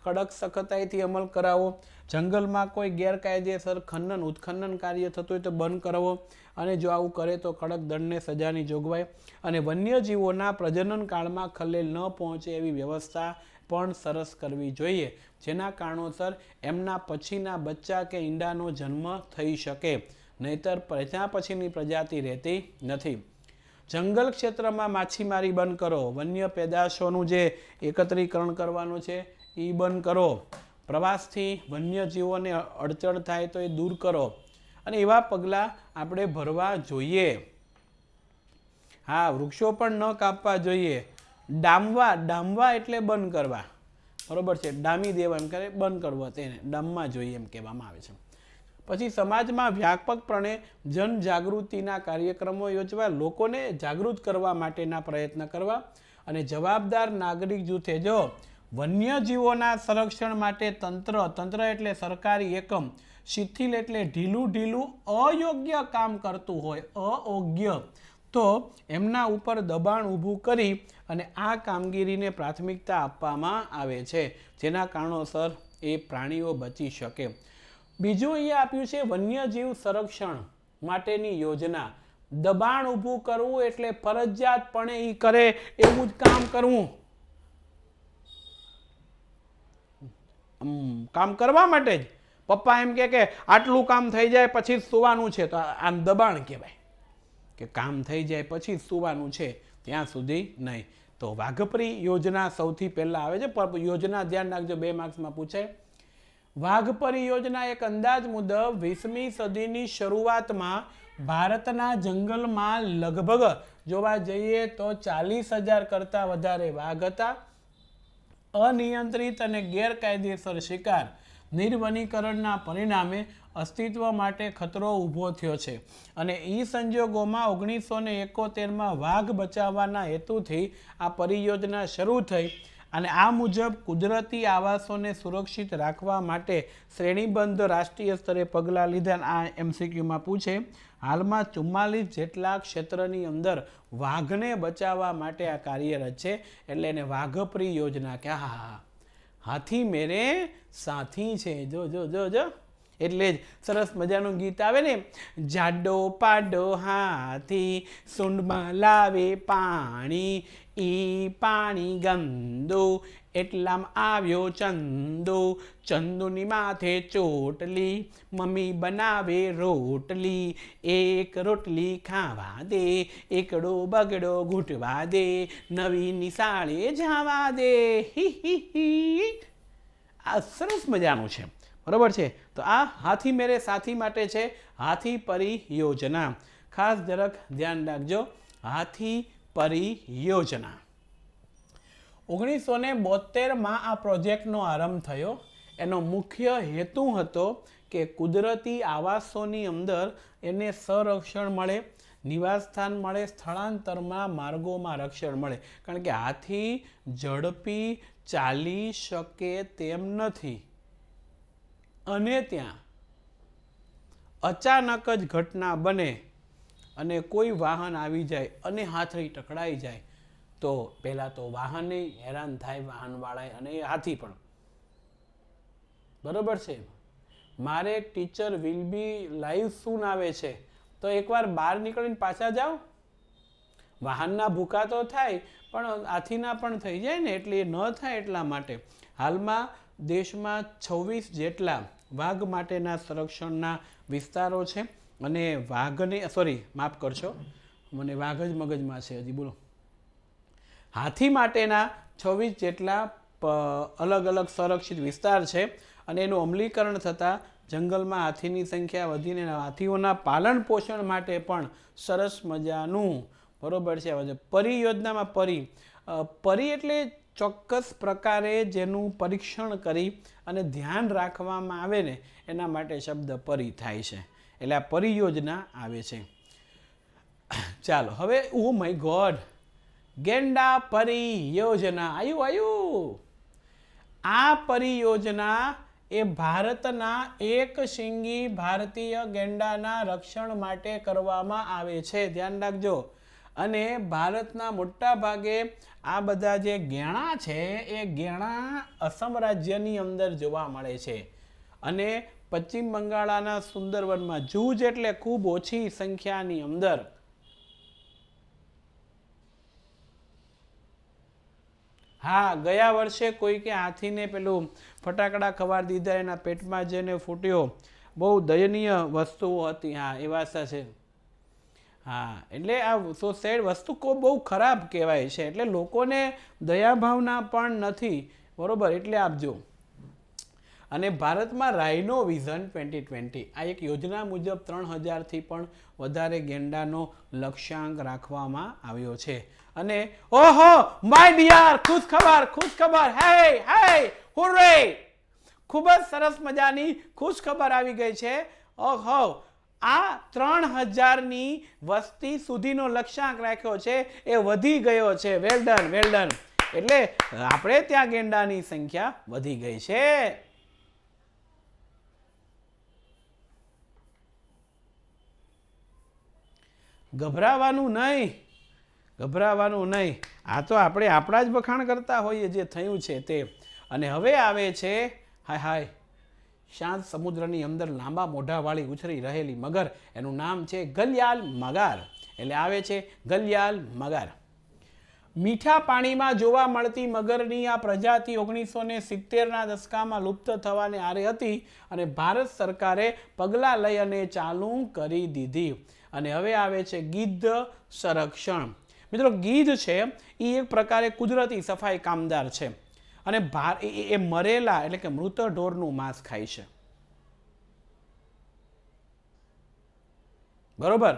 કડક સખતાઈથી અમલ કરાવો. જંગલમાં કોઈ ગેરકાયદેસર ખનન ઉત્ખનન કાર્ય થતું હોય તો બંધ કરવો, અને જો આવું કરે તો કડક દંડને સજાની જોગવાઈ. અને વન્યજીવોના પ્રજનન કાળમાં ખલેલ ન પહોંચે એવી વ્યવસ્થા પણ સરસ કરવી જોઈએ, જેના કારણોસર એમના પછીના બચ્ચા કે ઈંડાનો જન્મ થઈ શકે. નહીતર ત્યાં પછીની પ્રજાતિ રહેતી નથી. જંગલ ક્ષેત્રમાં માછીમારી બંધ કરો. વન્ય પેદાશોનું જે એકત્રીકરણ કરવાનું છે એ બંધ કરો. પ્રવાસથી વન્યજીવોને અડચણ થાય તો એ દૂર કરો. અને એવા પગલાં આપણે ભરવા જોઈએ. હા, વૃક્ષો પણ ન કાપવા જોઈએ. ડામવા એટલે બંધ કરવા. બરોબર છે? ડામી દેવા એમ કરે, બંધ કરવો તેને ડામવા જોઈએ એમ કહેવામાં આવે છે. પછી સમાજમાં વ્યાપકપણે જનજાગૃતિના કાર્યક્રમો યોજવા, લોકોને જાગૃત કરવા માટેના પ્રયત્ન કરવા. અને જવાબદાર નાગરિક જૂથે જો વન્યજીવોના સંરક્ષણ માટે તંત્ર એટલે સરકારી એકમ શિથિલ એટલે ઢીલું અયોગ્ય કામ કરતું હોય, અયોગ્ય, તો એમના ઉપર દબાણ ઊભું કરી અને આ કામગીરીને પ્રાથમિકતા આપવામાં આવે છે, જેના કારણોસર એ પ્રાણીઓ બચી શકે. બીજું અહીંયા આપ્યું છે વન્યજીવ સંરક્ષણ માટેની યોજના. દબાણ ઊભું કરવું એટલે ફરજિયાતપણે એ કરે એવું જ કામ કરવું. કામ કરવા માટે જ પપ્પા એમ કે આટલું કામ થઈ જાય પછી સુવાનું છે, તો આમ દબાણ કહેવાય કે કામ થઈ જાય પછી સુવાનું છે, ત્યાં સુધી નહીં. તો વાઘપરી યોજના સૌથી પહેલા આવે છે. યોજના ધ્યાન રાખજો, 2 માર્ક્સમાં પૂછાય. વાઘપરી યોજના એક અંદાજ મુજબ 20મી સદીની શરૂઆતમાં ભારતના જંગલમાં લગભગ જોવા જઈએ તો 40,000 કરતાં વધારે વાઘ હતા અનિયંત્રિત અને ગેરકાયદેસર શિકાર નિર્વનીકરણના પરિણામે અસ્તિત્વ માટે ખતરો ઊભો થયો છે અને એ સંજોગોમાં 1971માં વાઘ બચાવવાના હેતુથી આ પરિયોજના શરૂ થઈ અને આ મુજબ કુદરતી આવાસોને સુરક્ષિત રાખવા માટે શ્રેણીબદ્ધ રાષ્ટ્રીય સ્તરે પગલાં લીધા. આ MCQમાં પૂછે. હાલમાં 44 જેટલા ક્ષેત્રની અંદર વાઘને બચાવવા માટે આ કાર્યરત છે, એટલે એને વાઘપ્રી યોજના કે હા હાથી મેરે સાથી છે. જો જો જો જો એટલે જ સરસ મજાનું ગીત આવે ને, જાડો પાડો હાથી સૂંઢમાં લાવે પાણી, ઈ પાણી ગંદુ એટલામાં આવ્યો ચંદુ, ચંદુની માથે ચોટલી મમ્મી બનાવે રોટલી, એક રોટલી ખાવા દે એકડો બગડો ઘૂંટવા દે, નવી નિશાળે જવા દે. હી હી હી. આ સરસ મજાનું છે, બરોબર છે. તો આ હાથી મેરે સાથી માટે છે હાથી પરિયોજના. ખાસ જરાક ધ્યાન રાખજો, હાથી પરિયોજના. 1972માં આ પ્રોજેક્ટનો આરંભ થયો. એનો મુખ્ય હેતુ હતો કે કુદરતી આવાસોની અંદર એને સંરક્ષણ મળે, નિવાસસ્થાન મળે, સ્થળાંતરમાં માર્ગોમાં રક્ષણ મળે. કારણ કે હાથી ઝડપી ચાલી શકે તેમ નથી અને ત્યાં અચાનક જ ઘટના બને અને કોઈ વાહન આવી જાય અને હાથી ટકરાઈ જાય તો પહેલાં તો વાહને હેરાન થાય, વાહનવાળા અને હાથી પણ. બરોબર છે. મારે ટીચર વિલ બી લાઈવ સૂન આવે છે, તો એકવાર બહાર નીકળીને પાછા જાઓ. વાહનના ભૂકા તો થાય પણ હાથીના પણ થઈ જાય ને, એટલે એ ન થાય એટલા માટે હાલમાં દેશમાં 26 જેટલા વાઘ માટેના સંરક્ષણના વિસ્તારો છે. અને વાઘને માફ કરશો, મને વાઘ જ મગજમાં છે હજી, બોલો. હાથી માટેના 26 જેટલા અલગ અલગ સંરક્ષિત વિસ્તાર છે અને એનું અમલીકરણ થતાં જંગલમાં હાથીની સંખ્યા વધીને હાથીઓના પાલન પોષણ માટે પણ સરસ મજાનું, બરોબર છે. પરિયોજનામાં પરી એટલે ચોક્કસ પ્રકારે જેનું પરીક્ષણ કરી અને ધ્યાન રાખવામાં આવે ને એના માટે શબ્દ પરી થાય છે, એટલે આ પરિયોજના આવે છે. ચાલો હવે, ઓ માય ગોડ, ગેંડા પરિયોજના આયુ. આ પરિયોજના એ ભારતના એક શીંગી ભારતીય ગેંડાના રક્ષણ માટે કરવામાં આવે છે. ધ્યાન રાખજો. અને ભારતના મોટા ભાગે આ બધા જે ગેણા છે એ ગેણા અસમ રાજ્યની અંદર જોવા મળે છે અને પશ્ચિમ બંગાળના સુંદરવનમાં જૂજ એટલે ખૂબ ઓછી સંખ્યાની અંદર. હા, ગયા વર્ષે કોઈ કે હાથીને પેલું ફટાકડા ખવાડી દીધા, એના પેટમાં જેને ફૂટ્યો, બહુ દયનીય વસ્તુઓ હતી. હા, એ વાત છે. હા, એટલે આ સો સેડ વસ્તુ બહુ ખરાબ કહેવાય છે, એટલે લોકોને દયાભાવના પણ નથી, બરોબર, એટલે આપજો. અને ભારતમાં રાઇનો વિઝન 2020 આ એક યોજના મુજબ 3000થી પણ વધારે ગેંડાનો લક્ષ્યાંક રાખવામાં આવ્યો છે. અને ઓહો માય ડિયર, ખુશખબર, હે હુર્રે, ખૂબ જ સરસ મજાની ખુશખબર આવી ગઈ છે. ઓહો, આ 3000ની વસ્તી સુધીનો લક્ષ્યાંક રાખ્યો છે, એ વધી ગયો છે. Well done. એટલે આપણે ત્યાં ગેંડાની સંખ્યા વધી ગઈ છે. ગભરાવાનું નહીં. આ તો આપણે આપણા જ વખાણ કરતા હોઈએ જે થયું છે તે. અને હવે આવે છે હાય શાંત સમુદ્રની અંદર લાંબા મોઢાવાળી ઉછરી રહેલી મગર. એનું નામ છે ગલિયાલ મગર. એટલે આવે છે ગલિયાલ મગર. મીઠા પાણીમાં જોવા મળતી મગરની આ પ્રજાતિ 1970ના દશકામાં લુપ્ત થવાને આરે હતી અને ભારત સરકારે પગલાં લઈ અને ચાલુ કરી દીધી. અને હવે આવે છે ગીધ સંરક્ષણ. મિત્રો, ગીધ છે એ એક પ્રકારે કુદરતી સફાઈ કામદાર છે અને એ મરેલા એટલે કે મૃત ઢોરનું માંસ ખાય છે, બરોબર.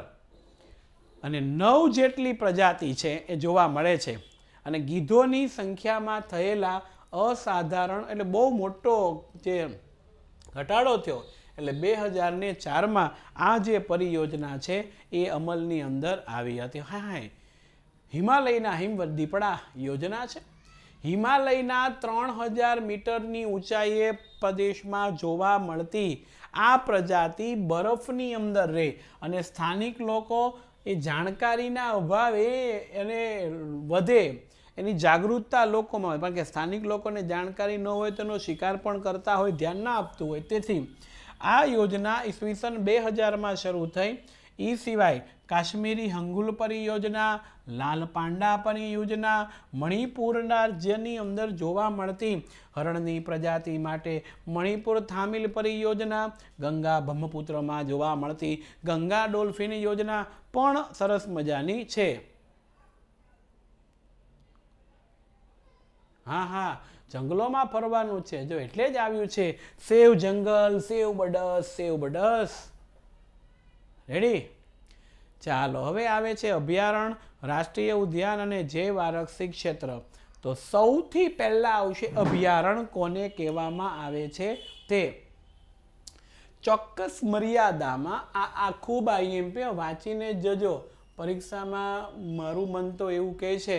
અને 9 જેટલી પ્રજાતિ છે એ જોવા મળે છે અને ગીધોની સંખ્યામાં થયેલા અસાધારણ એટલે બહુ મોટો જે ઘટાડો થયો. એટલે 2004માં આ જે પરિયોજના છે એ અમલની અંદર આવી હતી. હા, હિમાલયના હિમવત દીપડા યોજના છે. હિમાલયના 3000 મીટરની ઊંચાઈએ પ્રદેશમાં જોવા મળતી આ પ્રજાતિ બરફની અંદર રહે અને સ્થાનિક લોકો એ જાણકારીના અભાવે એને વધે એની જાગૃતતા લોકોમાં હોય, કારણ કે સ્થાનિક લોકોને જાણકારી ન હોય તો એનો શિકાર પણ કરતા હોય, ધ્યાન ના આપતું હોય. તેથી આ યોજના ઈસવીસન 2000માં શરૂ થઈ. એ સિવાય કાશ્મીરી હંગુલ પરિયોજના, લાલ પાંડા પરિયોજના, મણિપુરના રાજ્યની અંદર જોવા મળતી હરણની પ્રજાતિ માટે મણિપુર થામિલ પરિયોજના, ગંગા બ્રહ્મપુત્રમાં જોવા મળતી ગંગા ડોલ્ફિન યોજના પણ સરસ મજાની છે. હા, જંગલોમાં ફરવાનું છે જો, એટલે જ આવ્યું છે સેવ જંગલ, સેવ બડસ, સેવ બડસ. રેડી? ચાલો, હવે આવે છે અભયારણ્ય, રાષ્ટ્રીય ઉદ્યાન અને જૈવ આરક્ષિત ક્ષેત્ર. તો સૌથી પહેલા આવશે અભયારણ્ય. કોને કહેવામાં આવે છે તે ચોક્કસ મર્યાદામાં. આ ખૂબ આઈએમપી વાંચીને જજો. પરીક્ષામાં મારું મન તો એવું કહે છે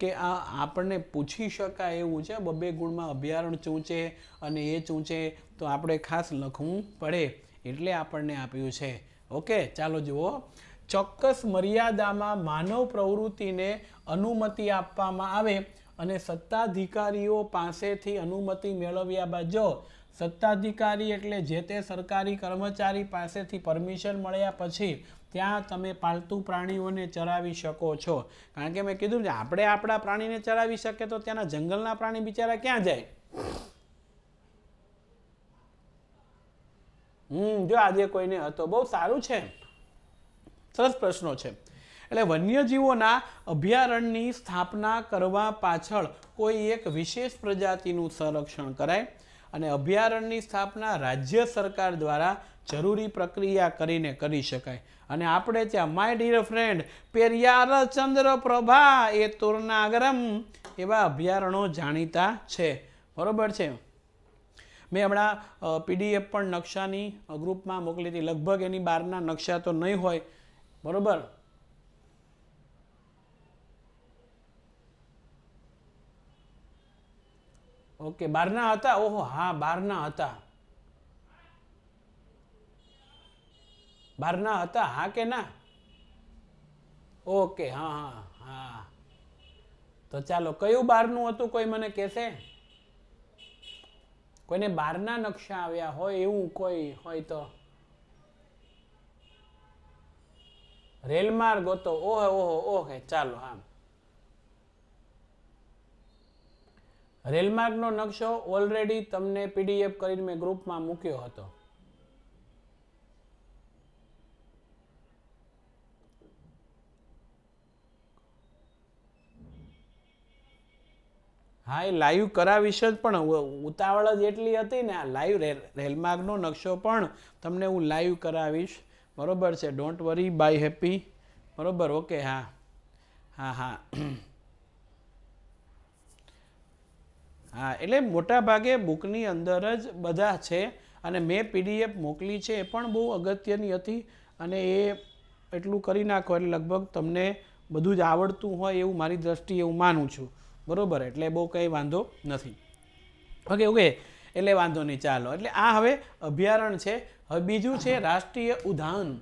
કે આ આપણને પૂછી શકાય એવું છે. 2 ગુણમાં અભયારણ્ય શું છે અને એ શું છે તો આપણે ખાસ લખવું પડે, એટલે આપણને આપ્યું છે. ઓકે, ચાલો જુઓ. ચોક્કસ મર્યાદામાં માનવ પ્રવૃત્તિને અનુમતિ આપવામાં આવે અને સત્તાધિકારીઓ પાસેથી અનુમતિ મેળવ્યા બાદ, જો સત્તાધિકારી એટલે જે તે સરકારી કર્મચારી પાસેથી પરમિશન મળ્યા પછી ત્યાં તમે પાલતુ પ્રાણીઓને ચરાવી શકો છો. કારણ કે મેં કીધું ને, આપણે આપણા પ્રાણીને ચરાવી શકીએ તો ત્યાંના જંગલના પ્રાણી બિચારા ક્યાં જાય? જો આજે કોઈને હતો, બહુ સારું છે, સરસ પ્રશ્નો છે. એટલે વન્યજીવોના અભયારણ્યની સ્થાપના કરવા પાછળ કોઈ એક વિશેષ પ્રજાતિનું સંરક્ષણ કરાય અને અભયારણ્યની સ્થાપના રાજ્ય સરકાર દ્વારા જરૂરી પ્રક્રિયા કરીને કરી શકાય. અને આપણે ત્યાં માય ડિયર ફ્રેન્ડ પેરિયાર, ચંદ્રપ્રભા, એ તુરનાગરમ એવા અભયારણ્યો જાણીતા છે. બરોબર છે. મેં હમણાં PDF પણ નકશાની ગ્રુપમાં મોકલી હતી. લગભગ એની બહારના નકશા તો નહીં હોય, બરોબર? ઓકે, બહારના હતા. ઓહો, હા, બહારના હતા. બહારના હતા, હા કે ના? ઓકે, હા. તો ચાલો, કયું બહારનું હતું કોઈ મને કહેશે? કોઈને બહારના નકશા આવ્યા હોય એવું કોઈ હોય તો? રેલમાર્ગ હતો. ઓહો, ચાલો. હા, રેલમાર્ગનો નકશો ઓલરેડી તમને PDF કરીને મેં ગ્રુપમાં મૂક્યો હતો. હા, એ લાઈવ કરાવીશ જ, પણ ઉતાવળ જ એટલી હતી ને. આ લાઈવ રેલમાર્ગનો નકશો પણ તમને હું લાઈવ કરાવીશ. બરોબર છે. Don't worry, bye happy. બરોબર, ઓકે. હા, એટલે મોટા ભાગે બુકની અંદર જ બધા છે અને મેં PDF મોકલી છે એ પણ બહુ અગત્યની હતી. અને એ એટલું કરી નાખો એટલે લગભગ તમને બધું જ આવડતું હોય એવું મારી દ્રષ્ટિએ હું માનું છું. બરોબર, એટલે બહુ કંઈ વાંધો નથી. ઓકે, એટલે વાંધો નહીં. ચાલો, એટલે આ હવે અભયારણ્ય છે. હવે બીજું છે રાષ્ટ્રીય ઉદ્યાન.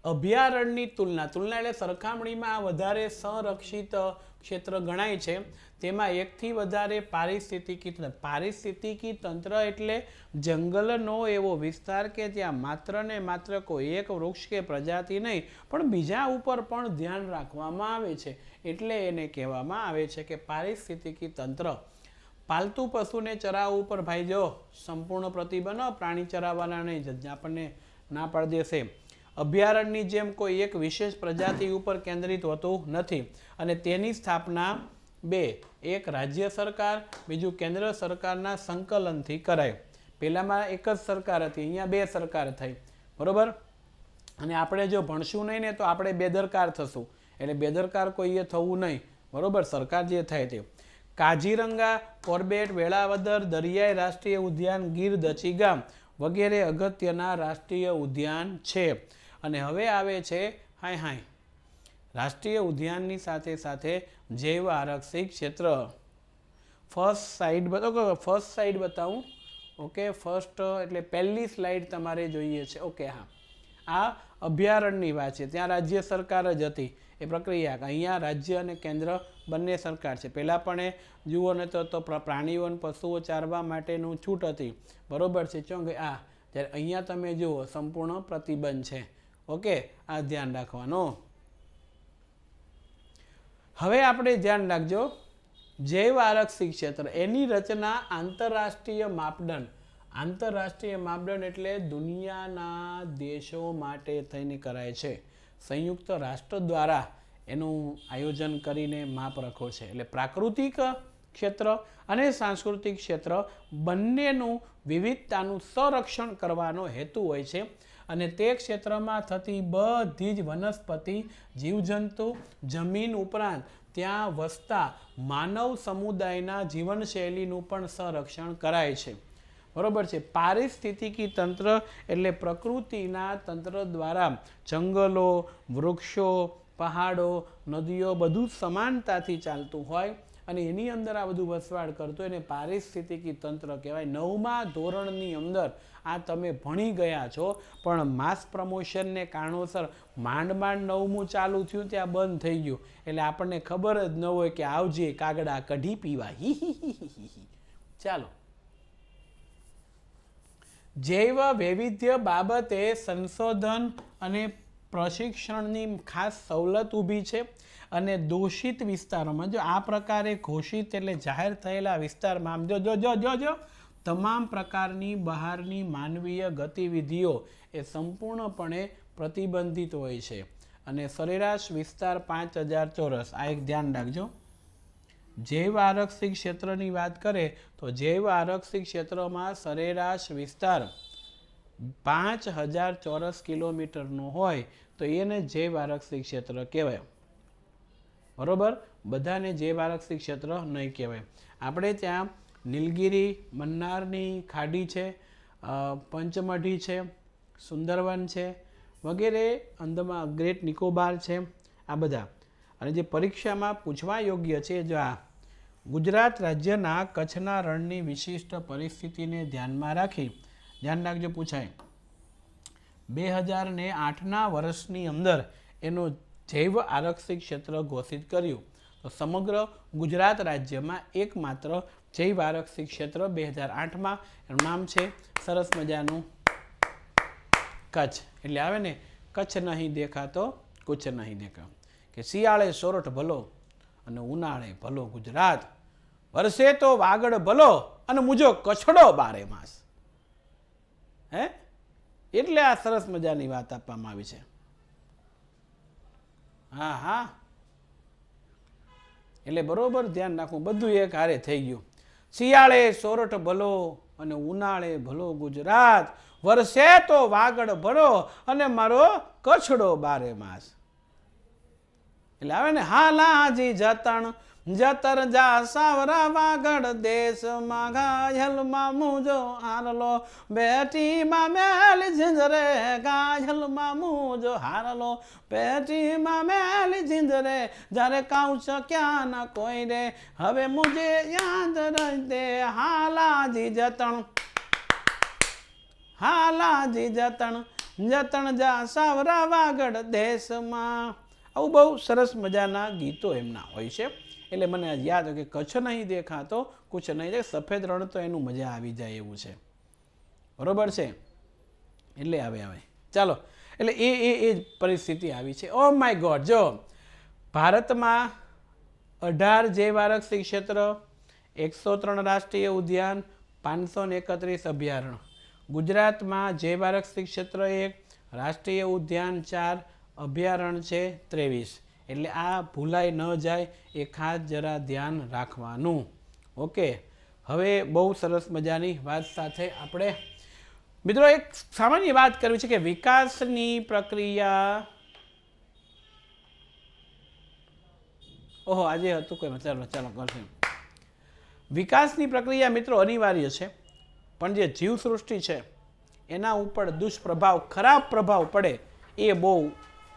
અભયારણ્યની તુલના એટલે સરખામણીમાં વધારે સંરક્ષિત ક્ષેત્ર ગણાય છે. તેમાં એકથી વધારે પારિસ્થિતિકી તંત્ર એટલે જંગલનો એવો વિસ્તાર કે જ્યાં માત્ર ને માત્ર કોઈ એક વૃક્ષ કે પ્રજાતિ નહીં પણ બીજા ઉપર પણ ધ્યાન રાખવામાં આવે છે. એટલે એને કહેવામાં આવે છે કે પારિસ્થિતિકી તંત્ર. પાલતુ પશુને ચરાવવા ઉપર ભાઈ જો સંપૂર્ણ પ્રતિબંધ, પ્રાણી ચરાવવાના નહીં, આપણને ના પાડી દેશે. અભયારણ્યની જેમ કોઈ એક વિશેષ પ્રજાતિ ઉપર કેન્દ્રિત હોતું નથી અને તેની સ્થાપના 2, એક રાજ્ય સરકાર, બીજું કેન્દ્ર સરકારના સંકલનથી કરાય. પહેલામાં એક જ સરકાર હતી, અહીંયા 2 સરકાર થઈ. બરોબર? અને આપણે જો ભણશું નહીં ને તો આપણે બેદરકાર થશું. એટલે બેદરકાર કોઈએ થવું નહીં. બરોબર? સરકાર જે થાય તે. કાજીરંગા, કોર્બેટ, વેળાવદર, દરિયાઈ રાષ્ટ્રીય ઉદ્યાન, ગીર દચીગામ વગેરે અગત્યના રાષ્ટ્રીય ઉદ્યાન છે. અને હવે આવે છે રાષ્ટ્રીય ઉદ્યાનની સાથે સાથે જૈવ આરક્ષિત ક્ષેત્ર. ફર્સ્ટ સાઈડ બતાવું. ઓકે, ફર્સ્ટ એટલે પહેલી સ્લાઇડ તમારે જોઈએ છે. ઓકે, હા, આ અભયારણ્યની વાત છે. ત્યાં રાજ્ય સરકાર જ હતી એ પ્રક્રિયા. અહીંયા રાજ્ય અને કેન્દ્ર બંને સરકાર છે. પહેલાં પણ એ જુઓ ને તો પ્રાણીઓ અને પશુઓ ચારવા માટેનું છૂટ હતી, બરોબર છે. ચોંગે જ્યારે અહીંયા તમે જુઓ સંપૂર્ણ પ્રતિબંધ છે. ઓકે, આ ધ્યાન રાખવાનું. હવે આપણે ધ્યાન રાખજો, જૈવ આરક્ષિત ક્ષેત્ર એની રચના આંતરરાષ્ટ્રીય માપદંડ એટલે દુનિયાના દેશો માટે થઈને કરાય છે. સંયુક્ત રાષ્ટ્ર દ્વારા એનું આયોજન કરીને માપ રખો છે. એટલે પ્રાકૃતિક ક્ષેત્ર અને સાંસ્કૃતિક ક્ષેત્ર બંનેનું વિવિધતાનું સંરક્ષણ કરવાનો હેતુ હોય છે. અને તે ક્ષેત્રમાં થતી બધી જ વનસ્પતિ, જીવજંતુ, જમીન ઉપરાંત ત્યાં વસતા માનવ સમુદાયના જીવનશૈલીનું પણ સંરક્ષણ કરાય છે, બરોબર છે. પારિસ્થિતિકી તંત્ર એટલે પ્રકૃતિના તંત્ર દ્વારા જંગલો, વૃક્ષો, પહાડો, નદીઓ બધું સમાનતાથી ચાલતું હોય અને એની અંદર આ બધું વસવાટ કરતું એને પારિસ્થિતિકી તંત્ર કહેવાય. 9મા ધોરણની અંદર આ તમે ભણી ગયા છો, પણ માસ પ્રમોશનને કારણોસર માંડ 9મું ચાલુ થયું, ત્યાં બંધ થઈ ગયું. એટલે આપણને ખબર જ ન હોય કે આવજે કાગડા કઢી પીવા. ચાલો, જૈવ વૈવિધ્ય બાબતે સંશોધન અને પ્રશિક્ષણની ખાસ સવલત ઊભી છે. અને દોષિત વિસ્તારોમાં જો આ પ્રકારે ઘોષિત એટલે જાહેર થયેલા વિસ્તારમાં જો તમામ પ્રકારની બહારની માનવીય ગતિવિધિઓ એ સંપૂર્ણપણે પ્રતિબંધિત હોય છે. અને સરેરાશ વિસ્તાર 5000 ચોરસ. આ એક ધ્યાન રાખજો. જૈવ આરક્ષિત ક્ષેત્રની વાત કરે તો જૈવ આરક્ષિત ક્ષેત્રમાં સરેરાશ વિસ્તાર 5000 ચોરસ કિલોમીટરનો હોય તો એને જૈવ આરક્ષિત ક્ષેત્ર કહેવાય, બરોબર. બધાને જૈવ આરક્ષિત ક્ષેત્ર નહીં કહેવાય. આપણે ત્યાં નીલગિરી, મન્નારની ખાડી છે, પંચમઢી છે, સુંદરવન છે વગેરે, અંદરમાં ગ્રેટ નિકોબાર છે, આ બધા. અને જે પરીક્ષામાં પૂછવા યોગ્ય છે, જો આ ગુજરાત રાજ્યના કચ્છના રણની વિશિષ્ટ પરિસ્થિતિને ધ્યાનમાં રાખી, ધ્યાન રાખજો, પૂછાય. 2008ના વર્ષની અંદર એનું જૈવ આરક્ષિત ક્ષેત્ર ઘોષિત કર્યું. તો સમગ્ર ગુજરાત રાજ્યમાં એકમાત્ર જૈવ આરક્ષિત ક્ષેત્ર 2008માં, એનું નામ છે સરસ મજાનું કચ્છ. એટલે આવે ને, કચ્છ નહીં દેખા તો કુછ નહીં દેખા. કે શિયાળે સોરઠ ભલો અને ઉનાળે ભલો ગુજરાત, વરસે તો વાગડ ભલો અને મુજો કચ્છડો 12 માસ. એટલે આ સરસ મજાની વાત આપવામાં આવી છે. હા, એટલે બરોબર ધ્યાન રાખવું, બધું એક હારે થઈ ગયું. શિયાળે સોરઠ ભલો અને ઉનાળે ભલો ગુજરાત, વરસે તો વાગડ ભલો અને મારો કચ્છડો 12 માસ. એટલે આવે ને, હાલાજી જતણ જતર જા સાવરા વાગડ દેશમાં ઘાયલમાં મુજો હારલો, બેટીમાં મેલી ઝીંઝરે ઘાયલમાં મુજો હારલો, બેટીમાં મેલી ઝીંઝરે જ્યારે કાઉ ક્યાં ના કોઈ રે, હવે મુજે યાદ રહી દે હાલાજી જતણ, હાલાજી જતણ જતણ જા સાવરા વાગડ દેશમાં. આવું બહુ સરસ મજાના ગીતો એમના હોય છે. એટલે મને યાદ હોય કે કચ્છ નહીં દેખાતો કુછ નહીં દેખ, સફેદ રણ તો એનું મજા આવી જાય એવું છે, બરોબર છે. એટલે આવે ચાલો, એટલે એ પરિસ્થિતિ આવી છે. ઓ માય ગોડ, જો ભારતમાં 18 જૈવ આરક્ષિત ક્ષેત્ર, 103 રાષ્ટ્રીય ઉદ્યાન, 531 અભયારણ્ય. ગુજરાતમાં જૈવ આરક્ષિત ક્ષેત્ર 1, રાષ્ટ્રીય ઉદ્યાન 4, અભયારણ્ય છે 23. એટલે આ ભૂલાઈ ન જાય એ ખાસ જરા ધ્યાન રાખવાનું. ઓકે, હવે બહુ સરસ મજાની વાત સાથે આપણે મિત્રો એક સામાન્ય વાત કરવી છે કે વિકાસની પ્રક્રિયા, આજે હતું કોઈ, ચાલો કરશે. વિકાસની પ્રક્રિયા મિત્રો અનિવાર્ય છે, પણ જે જીવસૃષ્ટિ છે એના ઉપર દુષ્પ્રભાવ, ખરાબ પ્રભાવ પડે એ બહુ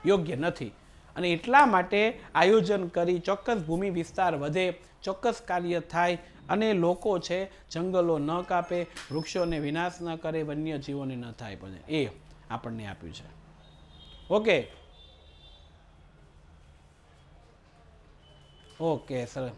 યોગ્ય નથી. અને એટલા માટે આયોજન કરી ચોક્કસ ભૂમિ વિસ્તાર વધે, ચોક્કસ કાર્ય થાય અને લોકો છે જંગલો ન કાપે, વૃક્ષોને વિનાશ ન કરે, વન્ય જીવોને ન થાય પણ એ આપણને આપ્યું છે. Okay okay sir.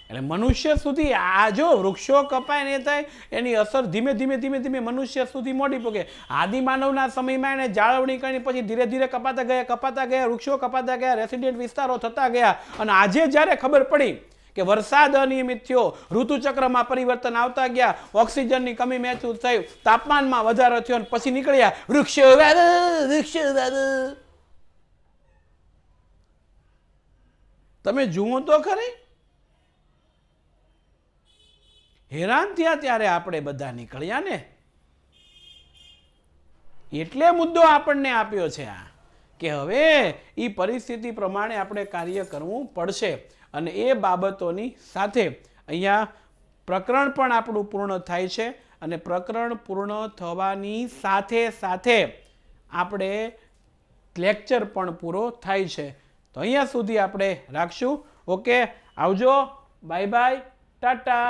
એટલે મનુષ્ય સુધી આ જો વૃક્ષો કપાય ને થાય એની અસર ધીમે ધીમે ધીમે ધીમે મનુષ્ય સુધી મોડી પગે. આદિમાનવના સમયમાં એને જાળવણી કરીને પછી ધીરે ધીરે કપાતા ગયા, વૃક્ષો કપાતા ગયા, રેસિડેન્ટ વિસ્તારો થતા ગયા. અને આજે જ્યારે ખબર પડી કે વરસાદ અનિયમિત થયો, ઋતુચક્રમાં પરિવર્તન આવતા ગયા, ઓક્સિજનની કમી મહેસૂસ થઈ, તાપમાનમાં વધારો થયો, અને પછી નીકળ્યા વૃક્ષો વાવો, વૃક્ષો વાવો. તમે જુઓ તો ખરી, હેરાન થયા ત્યારે આપણે બધા નીકળ્યા ને. એટલે મુદ્દો આપણને આપ્યો છે આ કે હવે એ પરિસ્થિતિ પ્રમાણે આપણે કાર્ય કરવું પડશે. અને એ બાબતોની સાથે અહીંયા પ્રકરણ પણ આપણું પૂર્ણ થાય છે. અને પ્રકરણ પૂર્ણ થવાની સાથે સાથે આપણે લેક્ચર પણ પૂરો થાય છે. તો અહીંયા સુધી આપણે રાખશું. ઓકે, આવજો, બાય બાય, ટાટા.